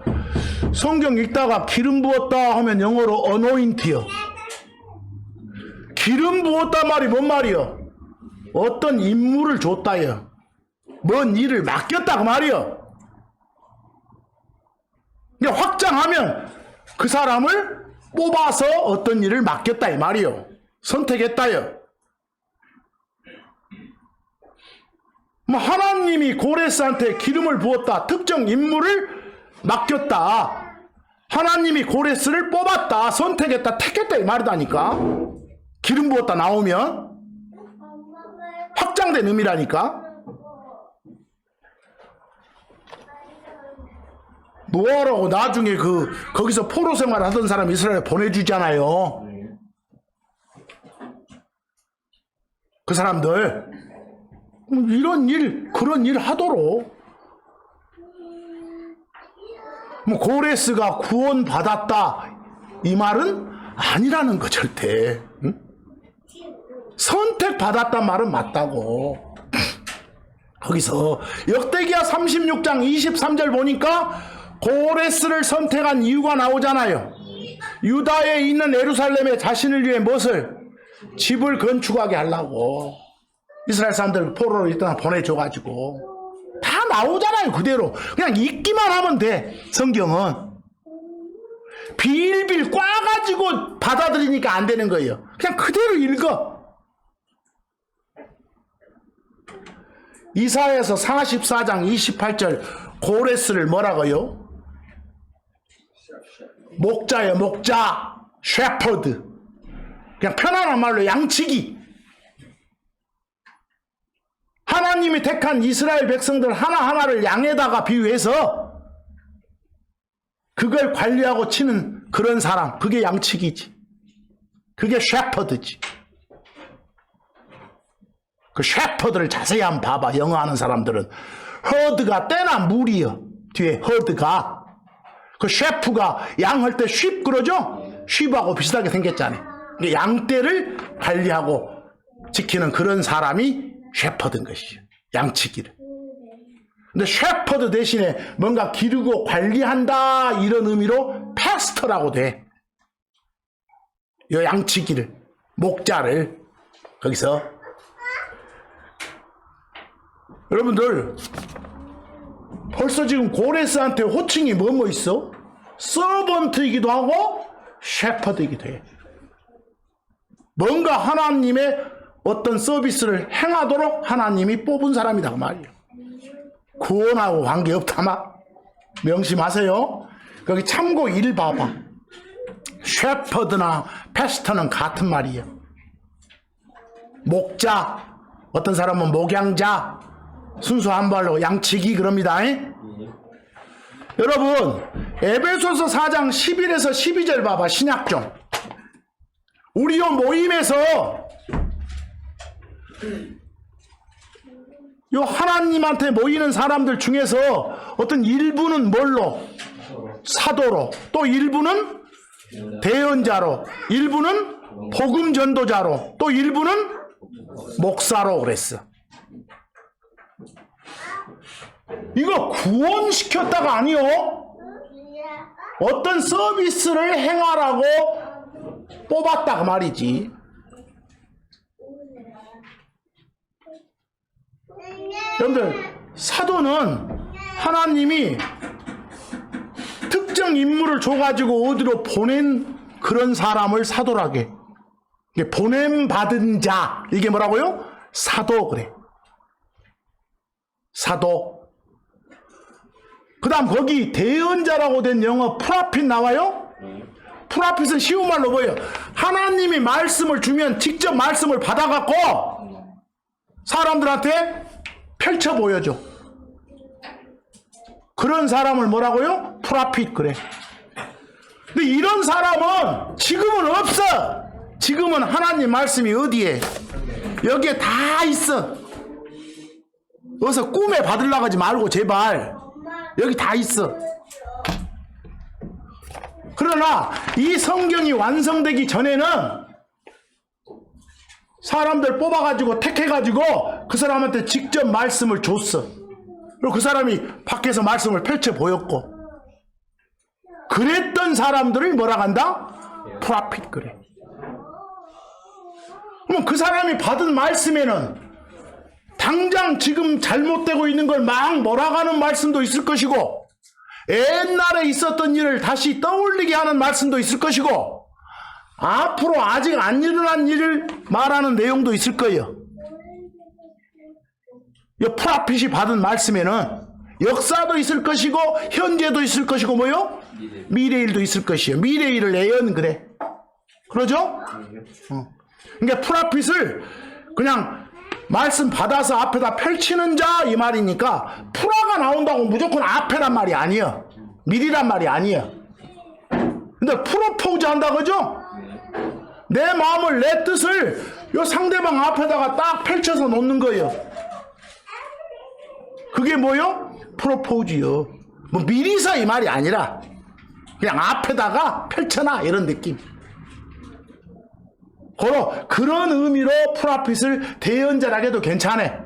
Speaker 1: 성경 읽다가 기름 부었다 하면 영어로 anoint이요. 기름 부었다 말이 뭔 말이요? 어떤 임무를 줬다요. 뭔 일을 맡겼다 그 말이요. 그러니까 확장하면 그 사람을 뽑아서 어떤 일을 맡겼다 이 말이요. 선택했다요. 뭐 하나님이 고레스한테 기름을 부었다. 특정 인물을 맡겼다. 하나님이 고레스를 뽑았다. 선택했다. 택했다 이 말이다니까. 기름 부었다 나오면 확장된 의미라니까. 뭐하라고 나중에 거기서 포로 생활 하던 사람 이스라엘 보내주잖아요. 그 사람들 이런 일 그런 일 하도록. 뭐 고레스가 구원 받았다 이 말은 아니라는 거 절대. 응? 선택 받았단 말은 맞다고. 거기서 역대기야 36장 23절 보니까 고레스를 선택한 이유가 나오잖아요. 유다에 있는 예루살렘에 자신을 위해 무엇을? 집을 건축하게 하려고. 이스라엘 사람들 포로로 일단 보내줘가지고 다 나오잖아요. 그대로 그냥 읽기만 하면 돼. 성경은 빌빌 꽈가지고 받아들이니까 안 되는 거예요. 그냥 그대로 읽어. 이사야서 44장 28절 고레스를 뭐라고요? 목자예요. 목자. 셰퍼드. 그냥 편안한 말로 양치기. 하나님이 택한 이스라엘 백성들 하나하나를 양에다가 비유해서 그걸 관리하고 치는 그런 사람, 그게 양치기지. 그게 셰퍼드지. 그 셰퍼드를 자세히 한번 봐봐. 영어 하는 사람들은 허드가 떼나 물이요. 뒤에 허드가. 그 셰프가 양할 때 쉽 그러죠? 쉽하고 비슷하게 생겼잖아요. 양떼를 관리하고 지키는 그런 사람이 셰퍼드인 것이죠. 양치기를. 근데 셰퍼드 대신에 뭔가 기르고 관리한다 이런 의미로 패스터라고 돼. 이 양치기를, 목자를 거기서. 여러분들 벌써 지금 고레스한테 호칭이 뭐 있어? 서번트이기도 하고 셰퍼드이기도 해. 뭔가 하나님의 어떤 서비스를 행하도록 하나님이 뽑은 사람이다 그 말이에요. 구원하고 관계없다 막 명심하세요. 거기 참고 1 봐봐. 셰퍼드나 패스터는 같은 말이에요. 목자, 어떤 사람은 목양자, 순수한 말로 양치기 그럽니다. 여러분 에베소서 4장 11에서 12절 봐봐. 신약 좀. 우리 요 모임에서 요 하나님한테 모이는 사람들 중에서 어떤 일부는 뭘로? 사도로, 또 일부는 대언자로, 일부는 복음 전도자로, 또 일부는 목사로 그랬어. 이거 구원시켰다가 아니요. 어떤 서비스를 행하라고 뽑았다 그 말이지. 여러분들 사도는 하나님이 특정 인물을 줘가지고 어디로 보낸 그런 사람을 사도라게. 보냄받은 자, 이게 뭐라고요? 사도 그래. 사도. 그 다음 거기 대언자라고 된 영어 프라핏 나와요? 프라핏은 쉬운 말로 뭐예요? 하나님이 말씀을 주면 직접 말씀을 받아갖고 사람들한테 펼쳐 보여줘. 그런 사람을 뭐라고요? 프라핏 그래. 근데 이런 사람은 지금은 없어. 지금은 하나님 말씀이 어디에? 여기에 다 있어. 어서 꿈에 받으려고 하지 말고 제발. 여기 다 있어. 그러나 이 성경이 완성되기 전에는 사람들 뽑아가지고 택해가지고 그 사람한테 직접 말씀을 줬어. 그리고 그 사람이 밖에서 말씀을 펼쳐 보였고, 그랬던 사람들을 뭐라 한다? 프라핏 그래. 그럼 그 사람이 받은 말씀에는 당장 지금 잘못되고 있는 걸 막 몰아가는 말씀도 있을 것이고, 옛날에 있었던 일을 다시 떠올리게 하는 말씀도 있을 것이고, 앞으로 아직 안 일어난 일을 말하는 내용도 있을 거예요. 이 프라핏이 받은 말씀에는 역사도 있을 것이고 현재도 있을 것이고 뭐요? 미래일도 있을 것이에요. 미래일을 예언 그래. 그러죠? 그러니까 프라핏을 그냥 말씀 받아서 앞에다 펼치는 자 이 말이니까 프라가 나온다고 무조건 앞에란 말이 아니에요. 미리란 말이 아니에요. 근데 프로포즈 한다 그죠? 내 마음을, 내 뜻을 요 상대방 앞에다가 딱 펼쳐서 놓는 거예요. 그게 뭐요? 프로포즈요. 뭐 미리서 이 말이 아니라 그냥 앞에다가 펼쳐놔 이런 느낌. 그런 의미로 프라핏을 대연자라고 해도 괜찮아.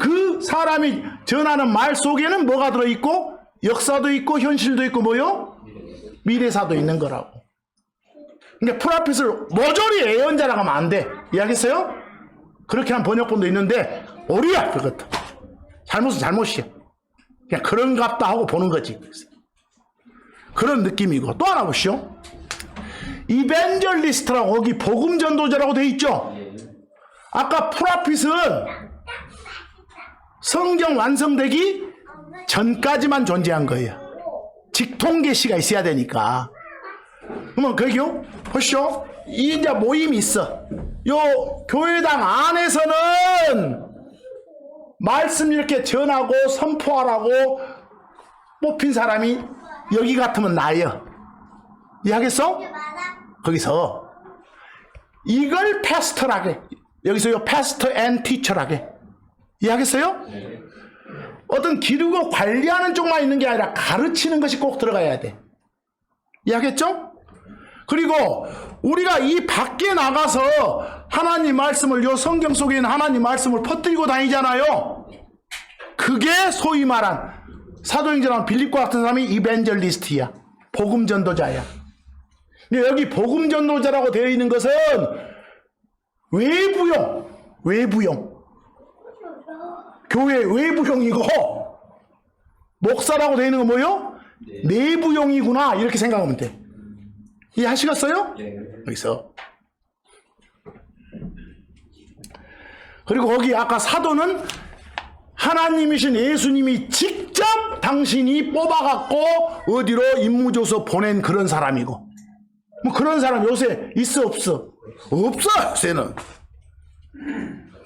Speaker 1: 그 사람이 전하는 말 속에는 뭐가 들어있고 역사도 있고 현실도 있고 뭐요? 미래사도 있는 거라고. 그러니까 프라핏을 모조리 예언자라고 하면 안 돼. 이해하겠어요? 그렇게 한 번역본도 있는데 오리야 그것도. 잘못은 잘못이야. 그냥 그런갑다 하고 보는 거지. 그런 느낌이고. 또 하나 보시오. 이벤젤리스트라고 거기 복음 전도자라고 돼 있죠. 아까 프라핏은 성경 완성되기 전까지만 존재한 거예요. 직통계시가 있어야 되니까. 그러면 거기요 보시오. 이제 모임이 있어. 요 교회당 안에서는 말씀 이렇게 전하고 선포하라고 뽑힌 사람이 여기 같으면 나예요. 이해하겠어? 거기서 이걸 패스터라게, 여기서 요 패스터 앤 티처라게. 이해하겠어요? 어떤 기르고 관리하는 쪽만 있는 게 아니라 가르치는 것이 꼭 들어가야 돼. 이해하겠죠? 그리고 우리가 이 밖에 나가서 하나님 말씀을, 요 성경 속에 있는 하나님 말씀을 퍼뜨리고 다니잖아요. 그게 소위 말한 사도행전하는 빌립과 같은 사람이 이벤젤리스트야. 복음 전도자야. 근데 여기 복음 전도자라고 되어 있는 것은 외부용. 교회 외부용이고 목사라고 되어 있는 건 뭐요? 내부용이구나 이렇게 생각하면 돼. 이해하시겠어요? 여기서. 그리고 거기 아까 사도는 하나님이신 예수님이 직접 당신이 뽑아갖고 어디로 임무줘서 보낸 그런 사람이고. 뭐 그런 사람 요새 있어 없어? 없어 요새는.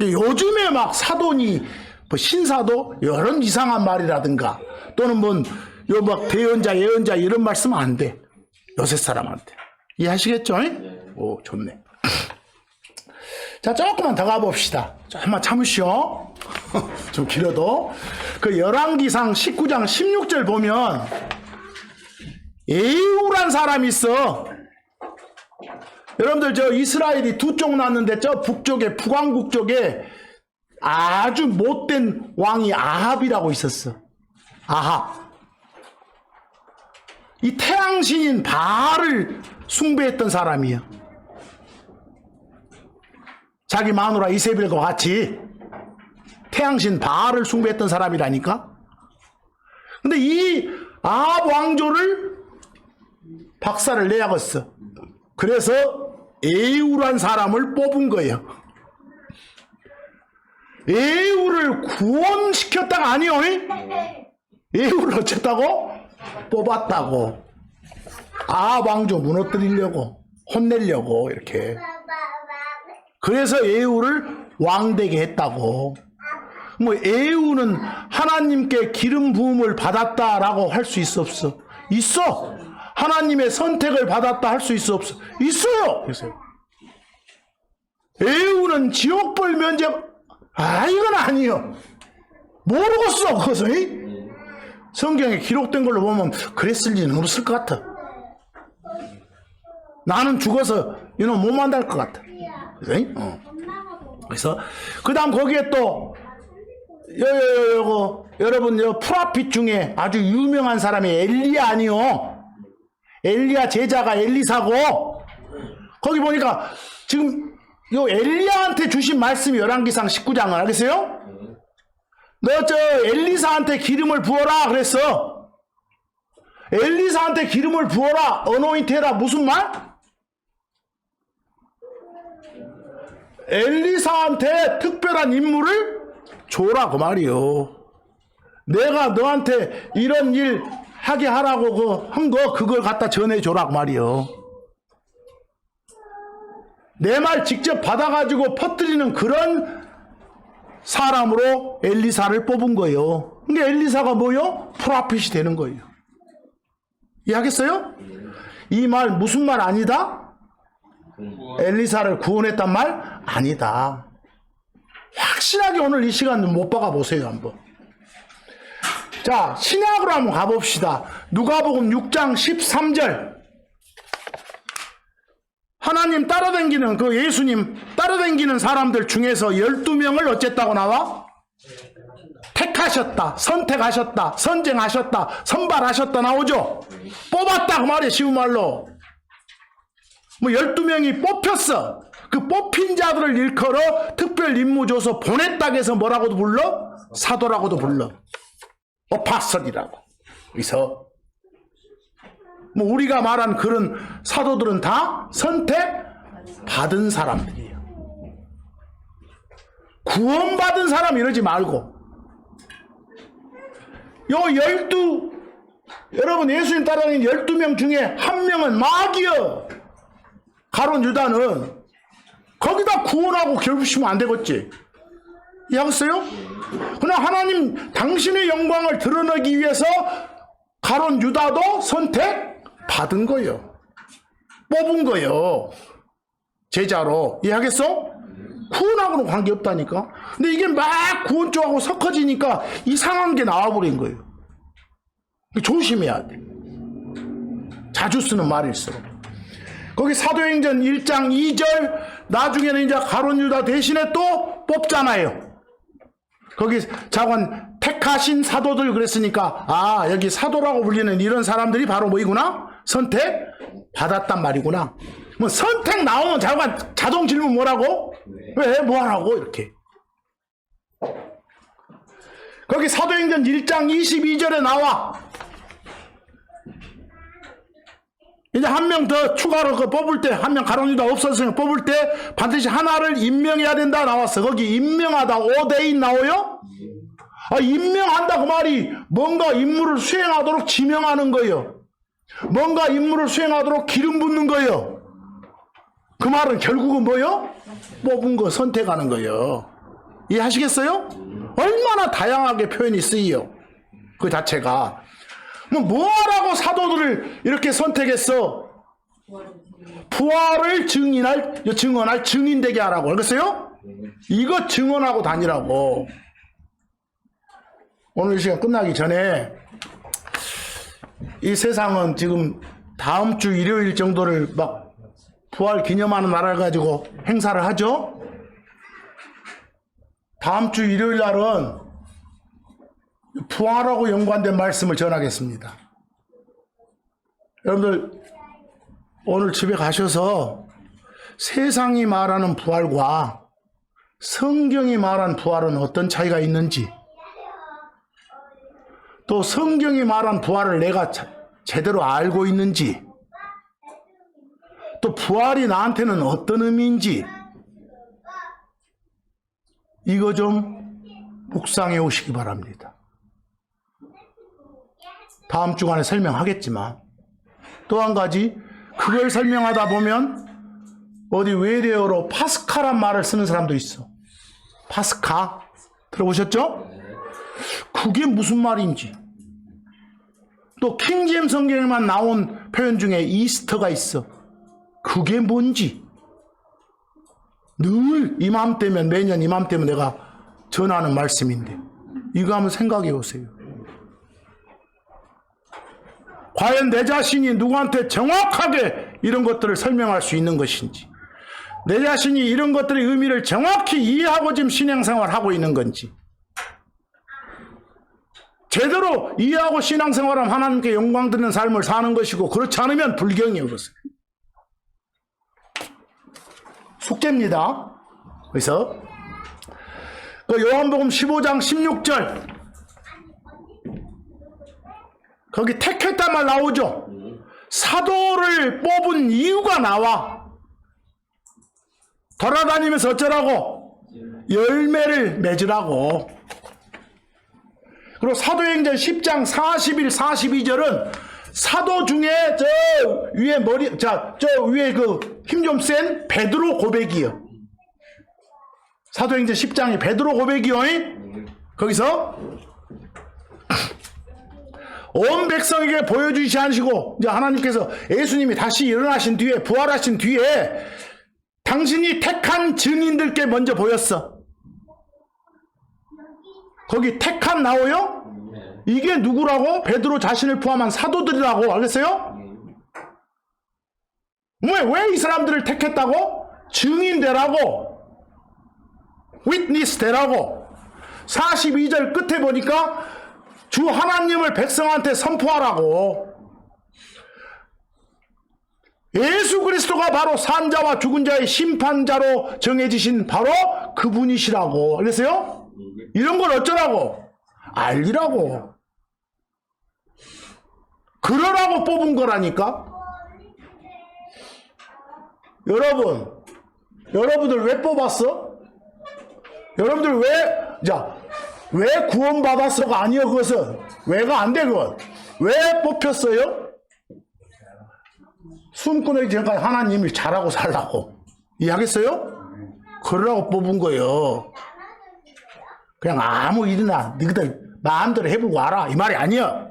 Speaker 1: 요즘에 막 사도니 뭐 신사도 이런 이상한 말이라든가 또는 뭐 요 막 대언자 예언자 이런 말씀 안 돼. 요새 사람한테. 이해하시겠죠? 오 좋네. 자 조금만 더 가봅시다. 조금만 참으시오. 좀 길어도. 그 열왕기상 19장 16절 보면 에우란 사람이 있어. 여러분들 저 이스라엘이 두 쪽 났는데 저 북쪽에 북왕국 쪽에 아주 못된 왕이 아합이라고 있었어. 아합. 이 태양신인 바알을 숭배했던 사람이에요. 자기 마누라 이세벨과 같이 태양신 바알을 숭배했던 사람이라니까. 근데 이 아합 왕조를 박살을 내야겠어. 그래서 에우란 사람을 뽑은 거예요. 에우를 구원시켰다가 아니요. 에우를 어쨌다고? 뽑았다고. 아합 왕조 무너뜨리려고, 혼내려고 이렇게. 그래서 에우를 왕되게 했다고. 뭐 에우는 하나님께 기름 부음을 받았다라고 할 수 있어 없어? 있어. 하나님의 선택을 받았다 할 수 있어 없어? 있어요. 에우는 지옥벌 면제. 이건 아니요. 모르겠어 그것은. 성경에 기록된 걸로 보면 그랬을 리는 없을 것 같아. 나는 죽어서 이놈 못 만날 것 같아. 그래서 그 다음 거기에 또 여러분 요 프라핏 중에 아주 유명한 사람이 엘리야 아니요. 엘리야 제자가 엘리사고. 거기 보니까 지금 요 엘리야한테 주신 말씀이 열왕기상 19장을 알겠어요? 너 저 엘리사한테 기름을 부어라 그랬어. 엘리사한테 기름을 부어라. 어노인테라 무슨 말? 엘리사한테 특별한 임무를 줘라 그 말이요. 내가 너한테 이런 일 하게 하라고 한 거 그걸 갖다 전해줘라 그 말이요. 내 말 직접 받아가지고 퍼뜨리는 그런 사람으로 엘리사를 뽑은 거예요. 근데 엘리사가 뭐요? 프로핏이 되는 거예요. 이해하겠어요? 이 말 무슨 말 아니다? 엘리사를 구원했단 말 아니다. 확실하게 오늘 이 시간 못 박아 보세요 한번. 자, 신약으로 한번 가봅시다. 누가복음 6장 13절. 하나님 따라다니는 그 예수님 따라다니는 사람들 중에서 12명을 어쨌다고 나와? 택하셨다, 선택하셨다, 선정하셨다, 선발하셨다 나오죠? 뽑았다 그 말이에요. 쉬운 말로. 뭐 12명이 뽑혔어. 그 뽑힌 자들을 일컬어 특별 임무 줘서 보냈다 해서 뭐라고도 불러? 사도라고도 불러. 어파설이라고. 그래서 뭐 우리가 말한 그런 사도들은 다 선택 받은 사람들이에요. 구원받은 사람 이러지 말고. 여러분 예수님 따라다니는 12명 중에 한 명은 마귀여. 가룟 유다는 거기다 구원하고 결부시면 안 되겠지. 이해하겠어요? 그러나 하나님 당신의 영광을 드러내기 위해서 가룟 유다도 선택 받은 거예요. 뽑은 거예요. 제자로. 이해하겠어? 구원하고는 관계없다니까. 근데 이게 막 구원 쪽하고 섞어지니까 이상한 게 나와버린 거예요. 조심해야 돼. 자주 쓰는 말일수록. 거기 사도행전 1장 2절 나중에는 이제 가룟 유다 대신에 또 뽑잖아요. 거기 자관 택하신 사도들 그랬으니까 아 여기 사도라고 불리는 이런 사람들이 바로 뭐이구나? 선택 받았단 말이구나. 뭐 선택 나오면 자관 자동 질문 뭐라고? 왜 뭐하라고 이렇게. 거기 사도행전 1장 22절에 나와. 이제 한 명 더 추가로 그 뽑을 때 한 명 가룟 유다 없었으니까 뽑을 때 반드시 하나를 임명해야 된다 나왔어. 거기 임명하다 오데인 나오요? 아, 임명한다 그 말이 뭔가 임무를 수행하도록 지명하는 거예요. 뭔가 임무를 수행하도록 기름 붓는 거예요. 그 말은 결국은 뭐요? 뽑은 거 선택하는 거예요. 이해하시겠어요? 얼마나 다양하게 표현이 쓰이요. 그 자체가. 뭐하라고 사도들을 이렇게 선택했어? 부활을 증언할 증인되게 하라고. 알겠어요? 이거 증언하고 다니라고. 오늘 이 시간 끝나기 전에 이 세상은 지금 다음 주 일요일 정도를 막 부활 기념하는 날을 가지고 행사를 하죠? 다음 주 일요일 날은 부활하고 연관된 말씀을 전하겠습니다. 여러분들 오늘 집에 가셔서 세상이 말하는 부활과 성경이 말하는 부활은 어떤 차이가 있는지, 또 성경이 말한 부활을 내가 제대로 알고 있는지, 또 부활이 나한테는 어떤 의미인지 이거 좀 묵상해 오시기 바랍니다. 다음 주간에 설명하겠지만 또 한 가지 그걸 설명하다 보면 어디 외래어로 파스카란 말을 쓰는 사람도 있어. 파스카 들어보셨죠? 그게 무슨 말인지. 또 킹제임스 성경에만 나온 표현 중에 이스터가 있어. 그게 뭔지 늘 이맘때면 매년 이맘때면 내가 전하는 말씀인데 이거 한번 생각해 보세요. 과연 내 자신이 누구한테 정확하게 이런 것들을 설명할 수 있는 것인지, 내 자신이 이런 것들의 의미를 정확히 이해하고 지금 신앙생활을 하고 있는 건지, 제대로 이해하고 신앙생활하면 하나님께 영광 드리는 삶을 사는 것이고, 그렇지 않으면 불경이에요. 숙제입니다. 그래서 그 요한복음 15장 16절 거기 택했단 말 나오죠. 사도를 뽑은 이유가 나와. 돌아다니면서 어쩌라고? 열매를 맺으라고. 그리고 사도행전 10장 41, 42절은 사도 중에 저 위에 저 위에 그 힘 좀 센 베드로 고백이요. 사도행전 10장이 베드로 고백이요. 거기서 온 백성에게 보여주시지 않으시고 이제 하나님께서 예수님이 다시 일어나신 뒤에 부활하신 뒤에 당신이 택한 증인들께 먼저 보였어. 거기 택한 나오요? 이게 누구라고? 베드로 자신을 포함한 사도들이라고. 알겠어요? 왜 이 사람들을 택했다고? 증인 되라고. 위트니스 되라고. 42절 끝에 보니까 주 하나님을 백성한테 선포하라고. 예수 그리스도가 바로 산자와 죽은 자의 심판자로 정해지신 바로 그분이시라고. 알겠어요? 이런 걸 어쩌라고? 알리라고. 그러라고 뽑은 거라니까. 여러분들 왜 뽑았어? 여러분들 왜 구원받았어가 아니요. 그것은 왜가 안 돼. 그건 왜 뽑혔어요? 숨 끊어기 전까지 하나님이 잘하고 살라고. 이해하겠어요? 그러라고 뽑은 거예요. 그냥 아무 일이나 너희들 마음대로 해보고 와라 이 말이 아니야.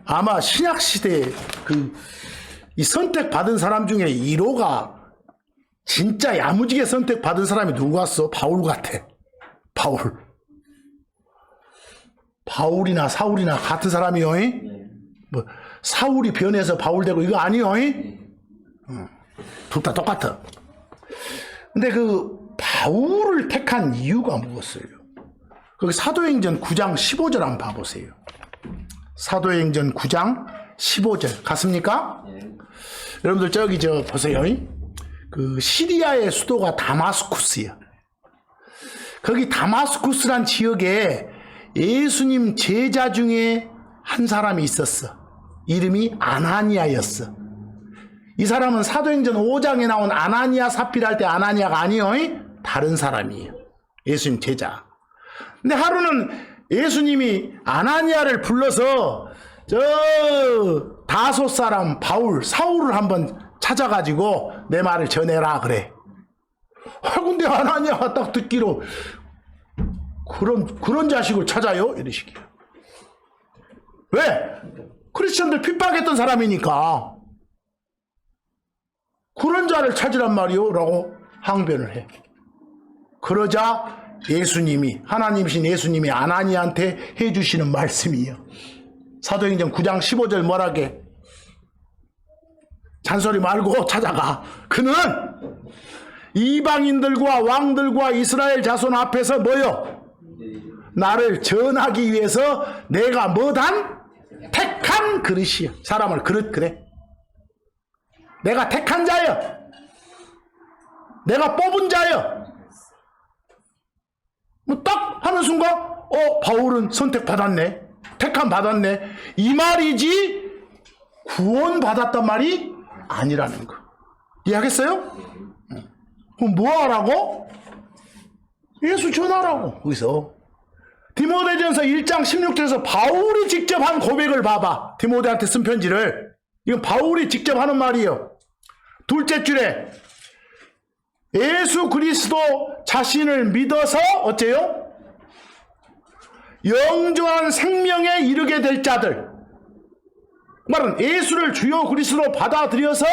Speaker 1: 아마 신약시대에 이 선택받은 사람 중에 1호가 진짜 야무지게 선택받은 사람이 누구 같어? 바울 같아. 바울이나 사울이나 같은 사람이요. 뭐 사울이 변해서 바울 되고 이거 아니요. 둘 다 똑같아. 근데 바울을 택한 이유가 뭐였어요? 거기 사도행전 9장 15절 한번 봐보세요. 사도행전 9장 15절 갔습니까? 여러분들 저기 보세요. 시리아의 수도가 다마스쿠스야. 거기 다마스쿠스란 지역에 예수님 제자 중에 한 사람이 있었어. 이름이 아나니아였어. 이 사람은 사도행전 5장에 나온 아나니아 사피라 할 때 아나니아가 아니요. 다른 사람이에요. 예수님 제자. 근데 하루는 예수님이 아나니아를 불러서 다소 사람 사울을 한번 찾아가지고 내 말을 전해라 그래. 근데 아나니아가 딱 듣기로 그런 자식을 찾아요? 이러시기요. 왜? 크리스천들 핍박했던 사람이니까 그런 자를 찾으란 말이요 라고 항변을 해. 그러자 하나님이신 예수님이 아나니아한테 해주시는 말씀이에요. 사도행전 9장 15절 뭐라게? 잔소리 말고 찾아가. 그는 이방인들과 왕들과 이스라엘 자손 앞에서 뭐요? 나를 전하기 위해서 내가 뭐단? 택한 그릇이요. 사람을 그릇 그래. 내가 택한 자여. 내가 뽑은 자여. 딱 하는 순간 바울은 선택받았네. 택함 받았네. 이 말이지 구원 받았단 말이 아니라는 거. 이해하겠어요? 그럼 뭐 하라고? 예수 전하라고. 거기서 디모데전서 1장 16절에서 바울이 직접 한 고백을 봐봐. 디모데한테 쓴 편지를. 이건 바울이 직접 하는 말이에요. 둘째 줄에 예수 그리스도 자신을 믿어서 어째요? 영존한 생명에 이르게 될 자들. 말은 예수를 주요 그리스도로 받아들여서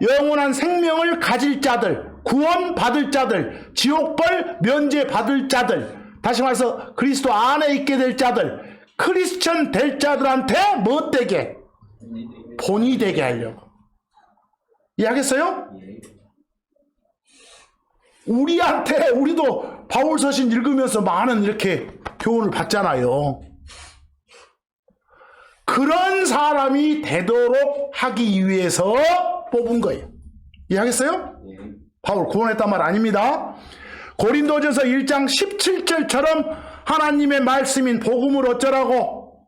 Speaker 1: 영원한 생명을 가질 자들, 구원 받을 자들, 지옥벌 면제 받을 자들, 다시 말해서 그리스도 안에 있게 될 자들, 크리스천 될 자들한테 뭐 되게? 본이 되게 하려고. 이해하겠어요? 우리도 바울 서신 읽으면서 많은 이렇게 교훈을 받잖아요. 그런 사람이 되도록 하기 위해서 뽑은 거예요. 이해하겠어요? 바울 구원했단 말 아닙니다. 고린도전서 1장 17절처럼 하나님의 말씀인 복음을 어쩌라고?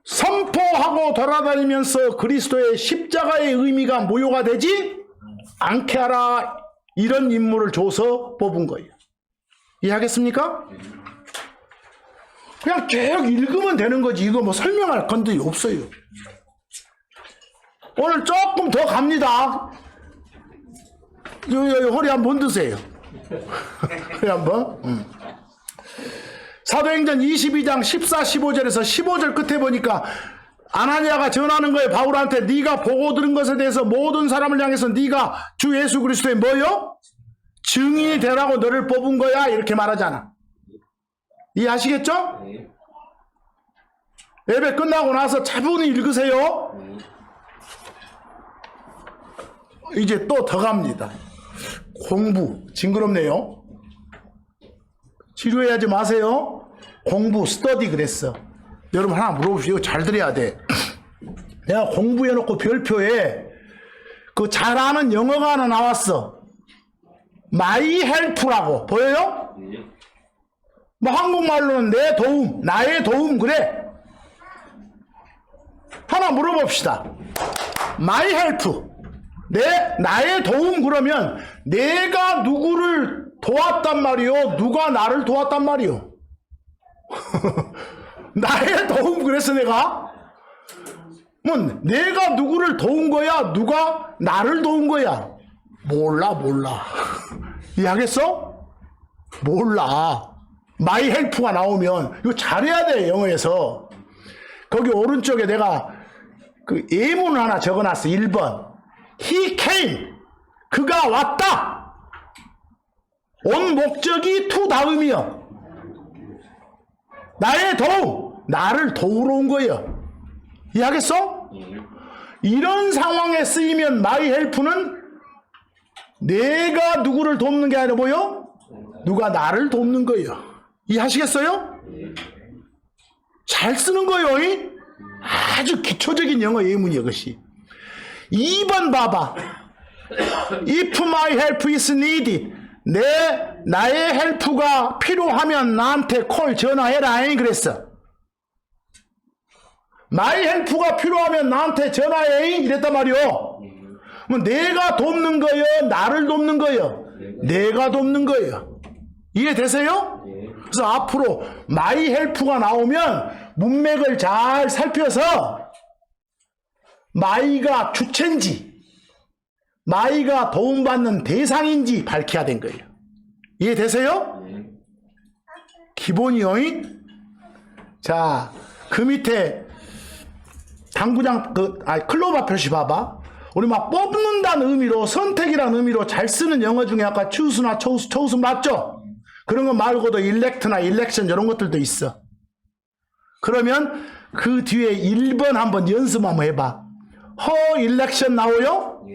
Speaker 1: 선포하고 돌아다니면서 그리스도의 십자가의 의미가 모요가 되지 않게 하라. 이런 임무를 줘서 뽑은 거예요. 이해하겠습니까? 그냥 쭉 읽으면 되는 거지. 이거 뭐 설명할 건데 없어요. 오늘 조금 더 갑니다. 요 허리 한번 드세요. 허리 한번. 사도행전 22장 14, 15절에서 15절 끝에 보니까 아나니아가 전하는 거예요. 바울한테 네가 보고 들은 것에 대해서 모든 사람을 향해서 네가 주 예수 그리스도의 뭐요? 증인이 되라고 너를 뽑은 거야. 이렇게 말하잖아. 이해하시겠죠? 예배 끝나고 나서 차분히 읽으세요. 이제 또 더 갑니다. 공부. 징그럽네요. 지루해하지 마세요. 공부, 스터디 그랬어. 여러분 하나 물어보시오. 잘 들어야 돼. 내가 공부해놓고 별표에 그 잘 아는 영어가 하나 나왔어. My help라고. 보여요? 뭐 한국말로는 내 도움, 나의 도움 그래. 하나 물어봅시다. My help. 나의 도움 그러면 내가 누구를 도왔단 말이요? 누가 나를 도왔단 말이요? 나의 도움 그래서 내가? 뭐 내가 누구를 도운 거야? 누가 나를 도운 거야? 몰라. 이해하겠어? 몰라. 마이 헬프가 나오면 이거 잘해야 돼. 영어에서 거기 오른쪽에 내가 그 예문을 하나 적어놨어. 1번 He came. 그가 왔다. 온 목적이 to 다음이요. 나의 도움. 나를 도우러 온 거예요. 이해하겠어? 이런 상황에 쓰이면 my help는 내가 누구를 돕는 게 아니라 뭐요? 누가 나를 돕는 거예요. 이해하시겠어요? 잘 쓰는 거예요. 아주 기초적인 영어 예문이에요. 그것이. 2번 봐봐. If my help is needed. 나의 헬프가 필요하면 나한테 콜 전화해라. 그랬어. my help가 필요하면 나한테 전화해. 이랬단 말이요. 그럼 내가 돕는 거예요? 나를 돕는 거예요? 내가 돕는 거예요. 이해되세요? 그래서 앞으로 my help가 나오면 문맥을 잘 살펴서 my가 주체인지 my가 도움받는 대상인지 밝혀야 된 거예요. 이해되세요? 기본이요. 자, 그 밑에 당구장 클로바 표시 봐봐. 우리 막 뽑는다는 의미로 선택이라는 의미로 잘 쓰는 영어 중에 아까 choose나 chose 맞죠? 그런 거 말고도 elect나 election 이런 것들도 있어. 그러면 그 뒤에 1번 한번 연습 한번 해봐. her election 나오요?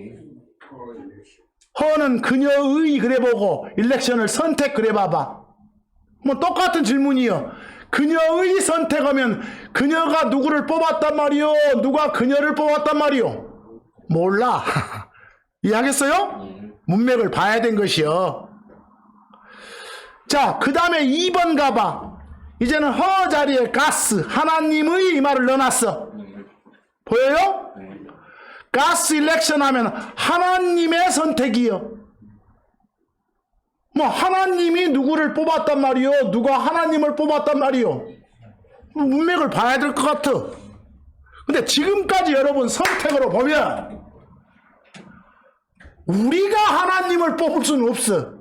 Speaker 1: her는 그녀의 그래보고 election을 선택 그래봐봐. 뭐 똑같은 질문이요. 그녀의 선택하면 그녀가 누구를 뽑았단 말이요? 누가 그녀를 뽑았단 말이요? 몰라. 이해하겠어요? 문맥을 봐야 된 것이요. 자, 그 다음에 2번 가봐. 이제는 허 자리에 가스, 하나님의 이 말을 넣어놨어. 보여요? 가스 일렉션 하면 하나님의 선택이요. 뭐 하나님이 누구를 뽑았단 말이요? 누가 하나님을 뽑았단 말이요? 문맥을 봐야 될 것 같아. 근데 지금까지 여러분 선택으로 보면 우리가 하나님을 뽑을 수는 없어.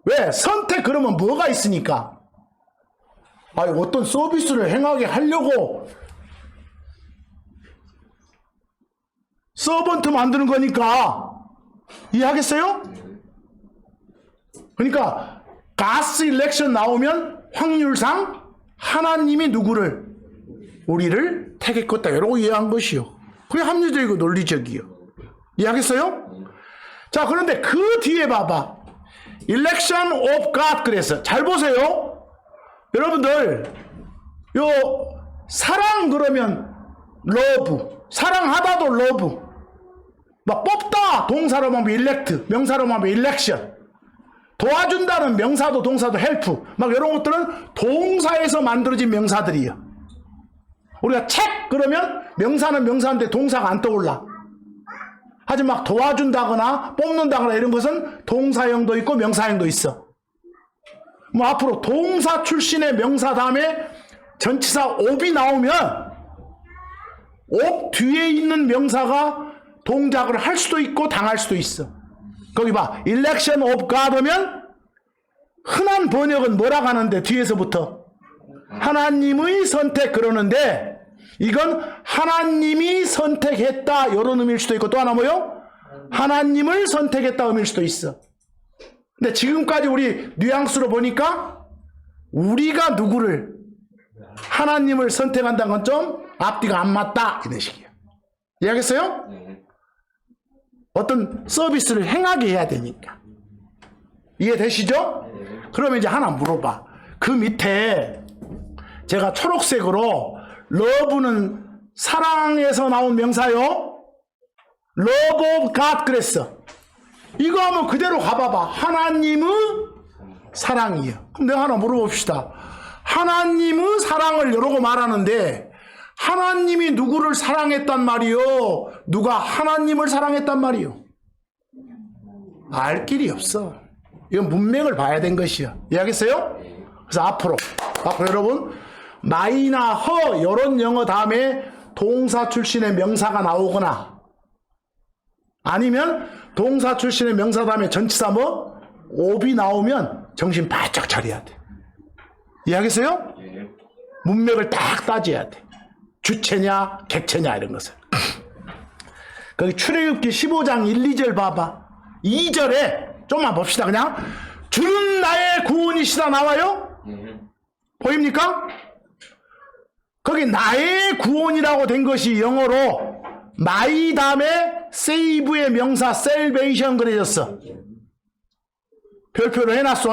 Speaker 1: 왜? 선택 그러면 뭐가 있으니까. 아니 어떤 서비스를 행하게 하려고 서번트 만드는 거니까. 이해하겠어요? 그러니까 가스 일렉션 나오면 확률상 하나님이 누구를 우리를 택했겠다 이러고 이해한 것이요. 그게 합리적이고 논리적이요. 이해하겠어요? 자, 그런데 그 뒤에 봐봐. Election of God 그래서 잘 보세요. 여러분들 요 사랑 그러면 love, 사랑하다도 love, 막 뽑다 동사로 하면 elect, 명사로 하면 election, 도와준다는 명사도 동사도 help, 막 이런 것들은 동사에서 만들어진 명사들이에요. 우리가 책 그러면 명사는 명사인데 동사가 안 떠올라. 하지만 막 도와준다거나 뽑는다거나 이런 것은 동사형도 있고 명사형도 있어. 뭐 앞으로 동사 출신의 명사 다음에 전치사 of이 나오면 of 뒤에 있는 명사가 동작을 할 수도 있고 당할 수도 있어. 거기 봐. election of God 하면 흔한 번역은 뭐라고 하는데 뒤에서부터 하나님의 선택 그러는데 이건 하나님이 선택했다 이런 의미일 수도 있고 또 하나 뭐요? 하나님을 선택했다 의미일 수도 있어. 근데 지금까지 우리 뉘앙스로 보니까 우리가 누구를 하나님을 선택한다는 건 좀 앞뒤가 안 맞다 이런 식이에요. 이해하겠어요? 어떤 서비스를 행하게 해야 되니까. 이해되시죠? 그러면 이제 하나 물어봐. 그 밑에 제가 초록색으로 러브는 사랑에서 나온 명사요. Love of God 그랬어. 이거 하면 그대로 가봐봐. 하나님의 사랑이요. 그럼 내가 하나 물어봅시다. 하나님의 사랑을 여러 거 말하는데 하나님이 누구를 사랑했단 말이요? 누가 하나님을 사랑했단 말이요? 알 길이 없어. 이건 문맥을 봐야 된 것이요. 이해하겠어요? 그래서 앞으로 여러분 마이나 허 이런 영어 다음에 동사 출신의 명사가 나오거나 아니면 동사 출신의 명사 다음에 전치사 뭐 ob이 나오면 정신 바짝 차려야 돼. 이해하겠어요? 문맥을 딱 따져야 돼. 주체냐 객체냐 이런 것을. 거기 출애굽기 15장 1, 2절 봐봐. 2절에 좀만 봅시다. 그냥 주는 나의 구원이시다 나와요? 보입니까? 거기 나의 구원이라고 된 것이 영어로 my 다음에 save의 명사 salvation 그려졌어. 별표로 해놨어.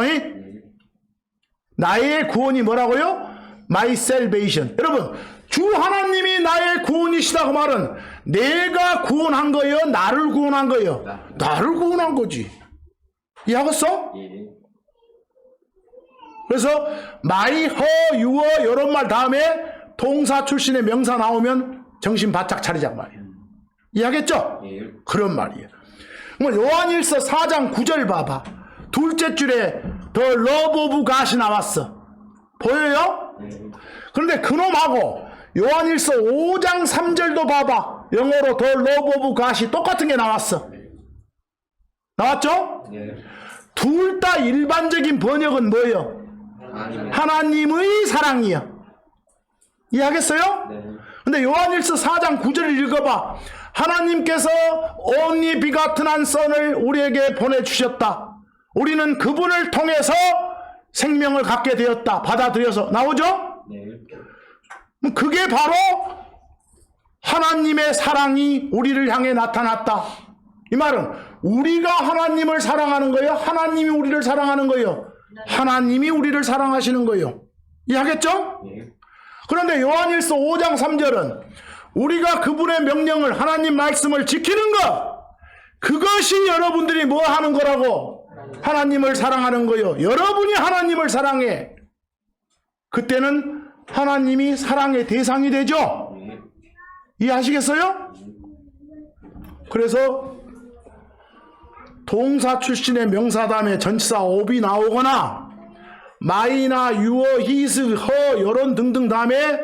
Speaker 1: 나의 구원이 뭐라고요? my salvation. 여러분 주 하나님이 나의 구원이시다 그 말은 내가 구원한 거예요? 나를 구원한 거예요? 나를 구원한 거지. 이해하겠어? 그래서 my, her, your 이런 말 다음에 동사 출신의 명사 나오면 정신 바짝 차리자 말이에요. 이해하겠죠? 그런 말이에요. 요한일서 4장 9절 봐봐. 둘째 줄에 The love of God이 나왔어. 보여요? 그런데 그놈하고 요한일서 5장 3절도 봐봐. 영어로 The love of God이 똑같은 게 나왔어. 나왔죠? 둘 다 일반적인 번역은 뭐예요? 하나님의 사랑이요. 이해하겠어요? 근데 요한일서 4장 9절을 읽어봐. 하나님께서 only begotten 한 선을 우리에게 보내주셨다. 우리는 그분을 통해서 생명을 갖게 되었다. 받아들여서 나오죠? 그게 바로 하나님의 사랑이 우리를 향해 나타났다. 이 말은 우리가 하나님을 사랑하는 거예요? 하나님이 우리를 사랑하는 거예요? 하나님이 우리를 사랑하시는 거예요. 이해하겠죠? 그런데 요한일서 5장 3절은 우리가 그분의 명령을 하나님 말씀을 지키는 것 그것이 여러분들이 뭐 하는 거라고? 하나님을 사랑하는 거예요. 여러분이 하나님을 사랑해. 그때는 하나님이 사랑의 대상이 되죠. 이해하시겠어요? 그래서 동사 출신의 명사 다음에 전치사 ob이 나오거나 my나 your, his, her 이런 등등 다음에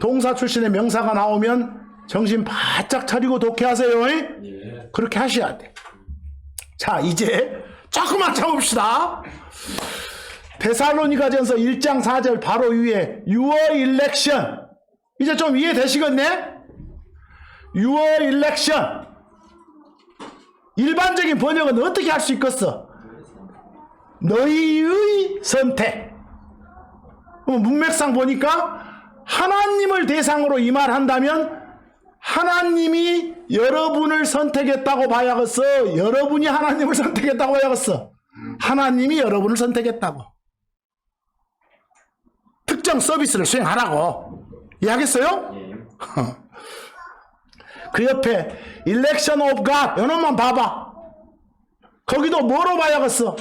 Speaker 1: 동사 출신의 명사가 나오면 정신 바짝 차리고 독해하세요. 그렇게 하셔야 돼. 자 이제 조금만 참읍시다. 데살로니가전서 1장 4절 바로 위에 your election 이제 좀 이해되시겠네? your election 일반적인 번역은 어떻게 할 수 있겠어? 너희의 선택. 문맥상 보니까 하나님을 대상으로 이 말 한다면 하나님이 여러분을 선택했다고 봐야겠어? 여러분이 하나님을 선택했다고 봐야겠어? 하나님이 여러분을 선택했다고. 특정 서비스를 수행하라고. 이해하겠어요? 그 옆에 election of God 이놈만 봐봐. 거기도 뭐로 봐야겠어?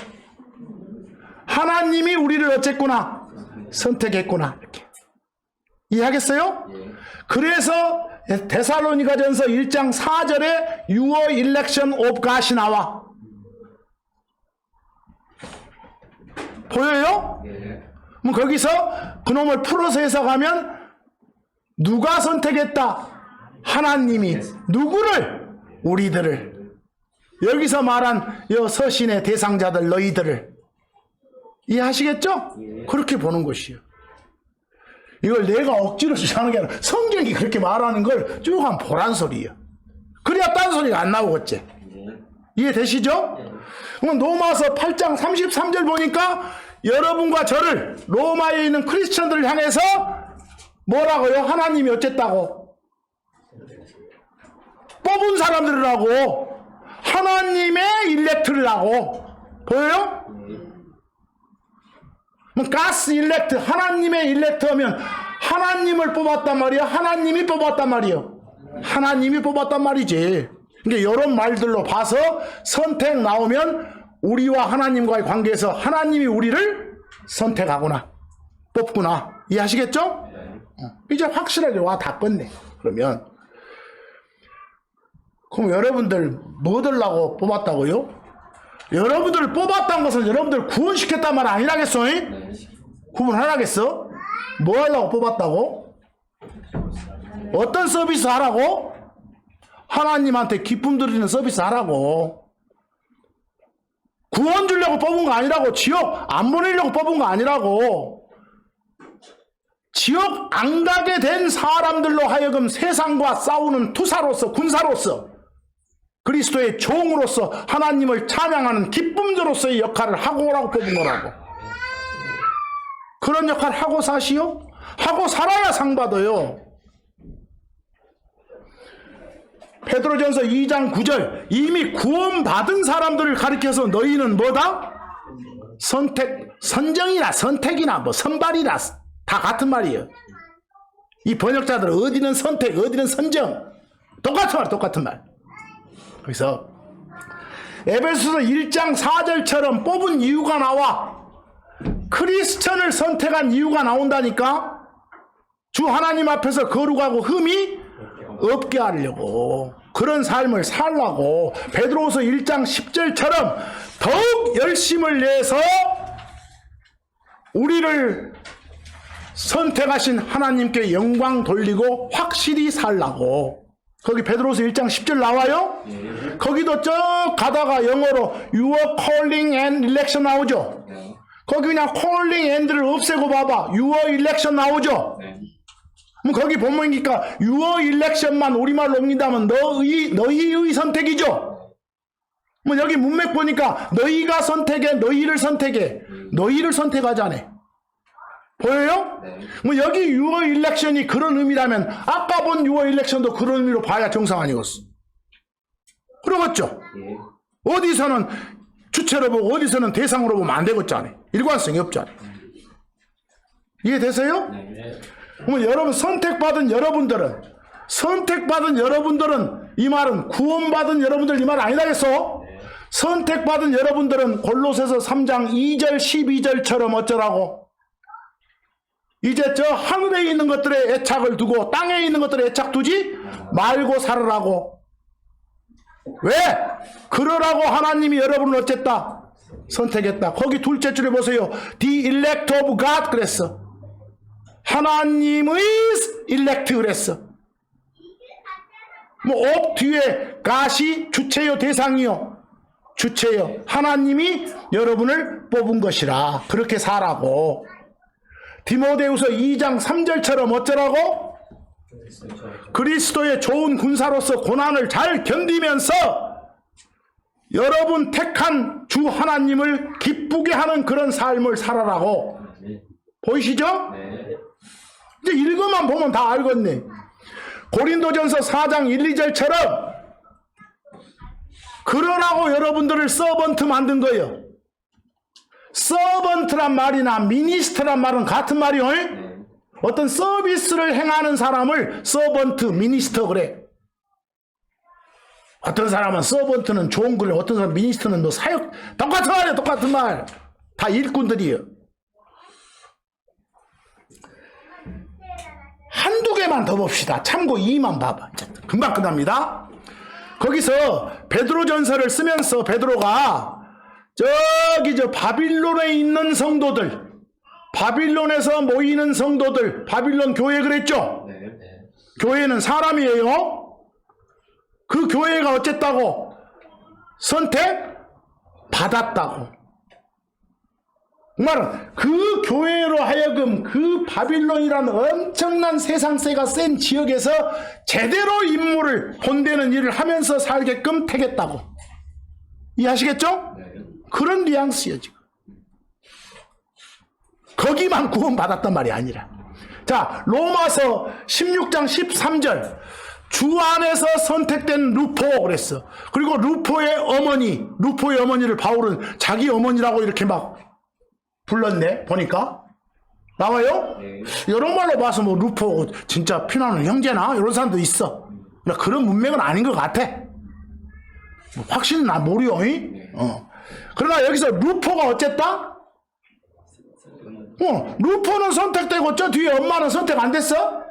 Speaker 1: 하나님이 우리를 어쨌구나 선택했구나 이렇게. 이해하겠어요? 그래서 데살로니가전서 1장 4절에 your election of God이 나와. 보여요? 그럼 거기서 그놈을 풀어서 해석하면 누가 선택했다? 하나님이 누구를? 우리들을. 여기서 말한 이 서신의 대상자들 너희들을 이해하시겠죠? 그렇게 보는 것이요. 이걸 내가 억지로 주장하는 게 아니라 성경이 그렇게 말하는 걸 쭉 한번 보란 소리예요. 그래야 딴 소리가 안 나오겠지. 이해되시죠? 그럼 로마서 8장 33절 보니까 여러분과 저를 로마에 있는 크리스천들을 향해서 뭐라고요? 하나님이 어쨌다고? 뽑은 사람들이라고. 하나님의 일렉트라고. 보여요? 가스 일렉트, 하나님의 일렉트 하면 하나님을 뽑았단 말이야? 하나님이 뽑았단 말이야? 하나님이 뽑았단 말이지. 그러니까 이런 말들로 봐서 선택 나오면 우리와 하나님과의 관계에서 하나님이 우리를 선택하구나, 뽑구나. 이해하시겠죠? 이제 확실하게 와 닿겠네. 그러면 그럼 여러분들 뭐 들라고 뽑았다고요? 여러분들을 뽑았다는 것은 여러분들을 구원시켰단 말 아니라겠어? 구분하라겠어? 뭐 하려고 뽑았다고? 어떤 서비스 하라고? 하나님한테 기쁨 드리는 서비스 하라고. 구원 주려고 뽑은 거 아니라고. 지옥 안 보내려고 뽑은 거 아니라고. 지옥 안 가게 된 사람들로 하여금 세상과 싸우는 투사로서, 군사로서, 그리스도의 종으로서 하나님을 찬양하는 기쁨자로서의 역할을 하고 오라고 뽑은 거라고. 그런 역할을 하고 사시오? 하고 살아야 상 받아요. 베드로전서 2장 9절, 이미 구원받은 사람들을 가리켜서 너희는 뭐다? 선정이나 선택이나 뭐 선발이나 다 같은 말이에요. 이 번역자들은 어디는 선택, 어디는 선정, 똑같은 말. 그래서 에베소서 1장 4절처럼 뽑은 이유가 나와. 크리스천을 선택한 이유가 나온다니까. 주 하나님 앞에서 거룩하고 흠이 없게 하려고, 그런 삶을 살라고. 베드로서 1장 10절처럼 더욱 열심을 내서 우리를 선택하신 하나님께 영광 돌리고 확실히 살라고. 거기 베드로서 1장 10절 나와요? 거기도 쭉 가다가 영어로 Your calling and election 나오죠? 거기 그냥 calling and를 없애고 봐봐. Your election 나오죠? 그럼 거기 보면니까 Your election만 우리말로 옮긴다면 너희의 선택이죠? 뭐 여기 문맥 보니까 너희가 선택해, 너희를 선택해, 너희를 선택하자네. 보여요? 뭐 여기 유어 일렉션이 그런 의미라면 아까 본 유어 일렉션도 그런 의미로 봐야 정상 아니겠어? 그러겠죠? 어디서는 주체로 보고 어디서는 대상으로 보면 안 되겠잖아요. 일관성이 없잖아요. 이해되세요? 그러면 여러분 선택받은 여러분들은 이 말은 구원받은 여러분들 이 말 아니라겠어? 선택받은 여러분들은 골로새서 3장 2절 12절처럼 어쩌라고? 이제 저 하늘에 있는 것들의 애착을 두고 땅에 있는 것들의 애착 두지 말고 살으라고. 왜? 그러라고 하나님이 여러분을 어쨌다? 선택했다. 거기 둘째 줄에 보세요. The elect of God 그랬어. 하나님의 elect 그랬어. 뭐 of 뒤에 God이 주체요 대상이요? 주체요. 하나님이 여러분을 뽑은 것이라. 그렇게 살라고. 디모데후서 2장 3절처럼 어쩌라고? 그리스도의 좋은 군사로서 고난을 잘 견디면서 여러분 택한 주 하나님을 기쁘게 하는 그런 삶을 살아라고. 보이시죠? 이제 읽어만 보면 다 알겠네. 고린도전서 4장 1, 2절처럼 그러라고 여러분들을 서번트 만든 거예요. 서번트란 말이나 미니스트란 말은 같은 말이요. 어떤 서비스를 행하는 사람을 서번트, 미니스터 그래. 어떤 사람은 서번트는 좋은 그래, 어떤 사람은 미니스터는 뭐 사역, 똑같은 말이에요. 똑같은 말. 다 일꾼들이에요. 한두 개만 더 봅시다. 참고 2만 봐봐. 금방 끝납니다. 거기서 베드로전서를 쓰면서 베드로가 저기 저 바빌론에 있는 성도들, 바빌론에서 모이는 성도들, 바빌론 교회 그랬죠? 교회는 사람이에요. 그 교회가 어쨌다고? 선택 받았다고. 그 말은 그 교회로 하여금 그 바빌론이라는 엄청난 세상세가 센 지역에서 제대로 임무를 본되는 일을 하면서 살게끔 택했다고. 이해하시겠죠? 그런 뉘앙스예요 지금. 거기만 구원받았단 말이 아니라. 자, 로마서 16장 13절. 주 안에서 선택된 루포 그랬어. 그리고 루포의 어머니를 바울은 자기 어머니라고 이렇게 막 불렀네. 보니까 나와요. 이런 말로 봐서 뭐 루포 진짜 피나는 형제나 이런 사람도 있어. 그러니까 그런 문맥은 아닌 것 같아. 뭐 확실히 나 모르요. 그러나 여기서 루포가 어쨌다? 루포는 선택되고 저 뒤에 엄마는 선택 안 됐어?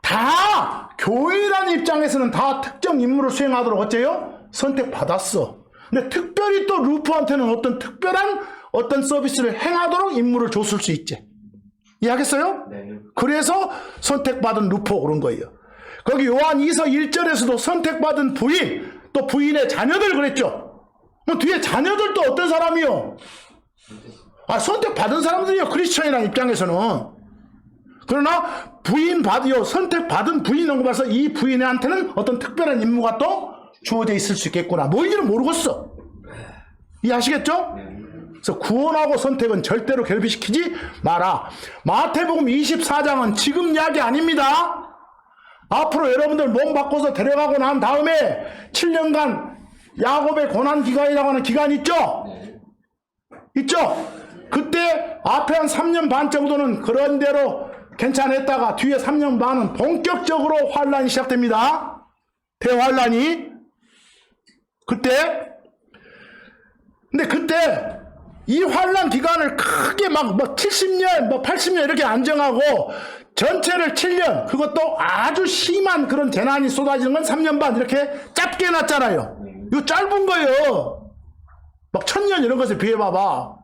Speaker 1: 다 교회라는 입장에서는 다 특정 임무를 수행하도록 어째요? 선택받았어. 근데 특별히 또 루포한테는 어떤 특별한 어떤 서비스를 행하도록 임무를 줬을 수 있지. 이해하겠어요? 네. 그래서 선택받은 루포 그런 거예요. 거기 요한 2서 1절에서도 선택받은 부인, 또 부인의 자녀들 그랬죠. 그럼 뒤에 자녀들도 어떤 사람이요? 선택받은 사람들이요. 크리스천이라는 입장에서는. 그러나 선택받은 부인인 거 봐서 이 부인한테는 어떤 특별한 임무가 또 주어져 있을 수 있겠구나. 뭔지는 모르겠어. 이해하시겠죠? 그래서 구원하고 선택은 절대로 결비시키지 마라. 마태복음 24장은 지금 이야기 아닙니다. 앞으로 여러분들 몸 바꿔서 데려가고 난 다음에 7년간 야곱의 고난기간이라고 하는 기간 있죠? 있죠? 그때 앞에 한 3년 반 정도는 그런 대로 괜찮았다가 뒤에 3년 반은 본격적으로 환란이 시작됩니다. 대환란이. 근데 그때 이 환란 기간을 크게 막 70년, 80년 이렇게 안정하고 전체를 7년, 그것도 아주 심한 그런 재난이 쏟아지는 건 3년 반 이렇게 짧게 해놨잖아요. 이거 짧은 거예요. 막 1000년 이런 것에 비해봐봐.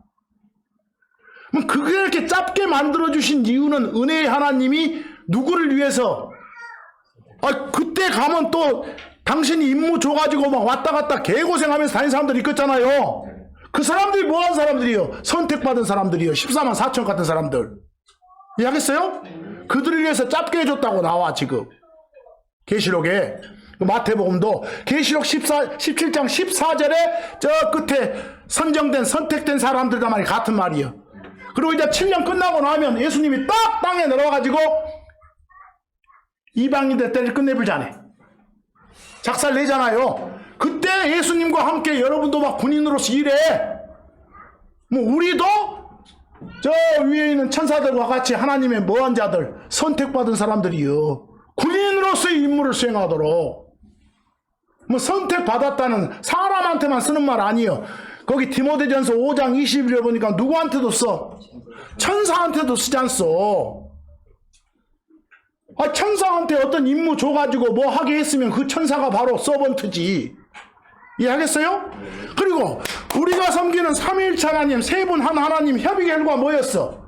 Speaker 1: 그럼 그게 이렇게 짧게 만들어주신 이유는 은혜의 하나님이 누구를 위해서, 그때 가면 또 당신이 임무 줘가지고 막 왔다 갔다 개고생하면서 다니는 사람들 있겠잖아요. 그 사람들이 뭐한 사람들이요? 선택받은 사람들이요. 14만 4천 같은 사람들. 이해하겠어요? 그들을 위해서 짧게 해줬다고 나와 지금. 계시록에. 마태복음도 계시록 17장 14절에 저 끝에 선택된 사람들과 말이 같은 말이에요. 그리고 이제 7년 끝나고 나면 예수님이 딱 땅에 내려와가지고 이방인들 때를 끝내불자네. 작살 내잖아요. 그때 예수님과 함께 여러분도 막 군인으로서 일해. 우리도 저 위에 있는 천사들과 같이 하나님의 모한 자들, 선택받은 사람들이요. 군인으로서의 임무를 수행하도록. 선택받았다는 사람한테만 쓰는 말 아니에요. 거기 디모데전서 5장 20일에 보니까 누구한테도 써? 천사한테도 쓰지 않소. 천사한테 어떤 임무 줘가지고 뭐 하게 했으면 그 천사가 바로 서번트지. 이해하겠어요? 그리고 우리가 섬기는 삼위일체 하나님, 세 분 한 하나님 협의 결과가 뭐였어?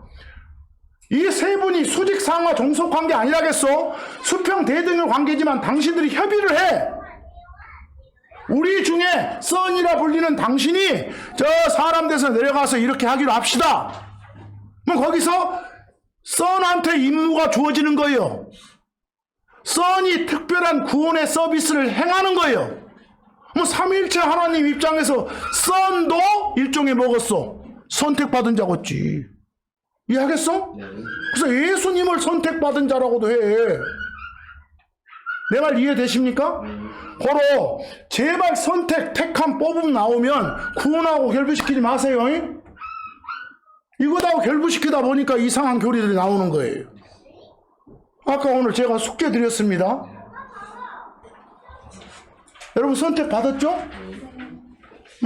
Speaker 1: 이 세 분이 수직 상하 종속 관계 아니라겠어? 수평 대등의 관계지만 당신들이 협의를 해. 우리 중에 선이라 불리는 당신이 저 사람 돼서 내려가서 이렇게 하기로 합시다. 그럼 거기서 선한테 임무가 주어지는 거예요. 선이 특별한 구원의 서비스를 행하는 거예요. 삼위일체 하나님 입장에서 선도 일종의 뭐겠어? 선택받은 자겠지. 이해하겠어? 그래서 예수님을 선택받은 자라고도 해. 내 말 이해되십니까? 고로 제발 선택, 택함, 뽑음 나오면 구원하고 결부시키지 마세요. 이거다고 결부시키다 보니까 이상한 교리들이 나오는 거예요. 아까 오늘 제가 숙제 드렸습니다. 여러분 선택 받았죠?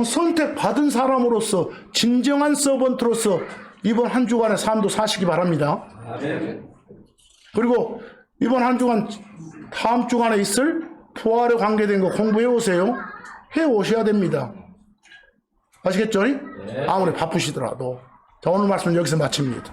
Speaker 1: 선택 받은 사람으로서 진정한 서번트로서 이번 한 주간의 삶도 사시기 바랍니다. 그리고 이번 한 주간 다음 주간에 있을 부활에 관계된 거 공부해 오세요. 해 오셔야 됩니다. 아시겠죠? 아무리 바쁘시더라도. 자, 오늘 말씀은 여기서 마칩니다.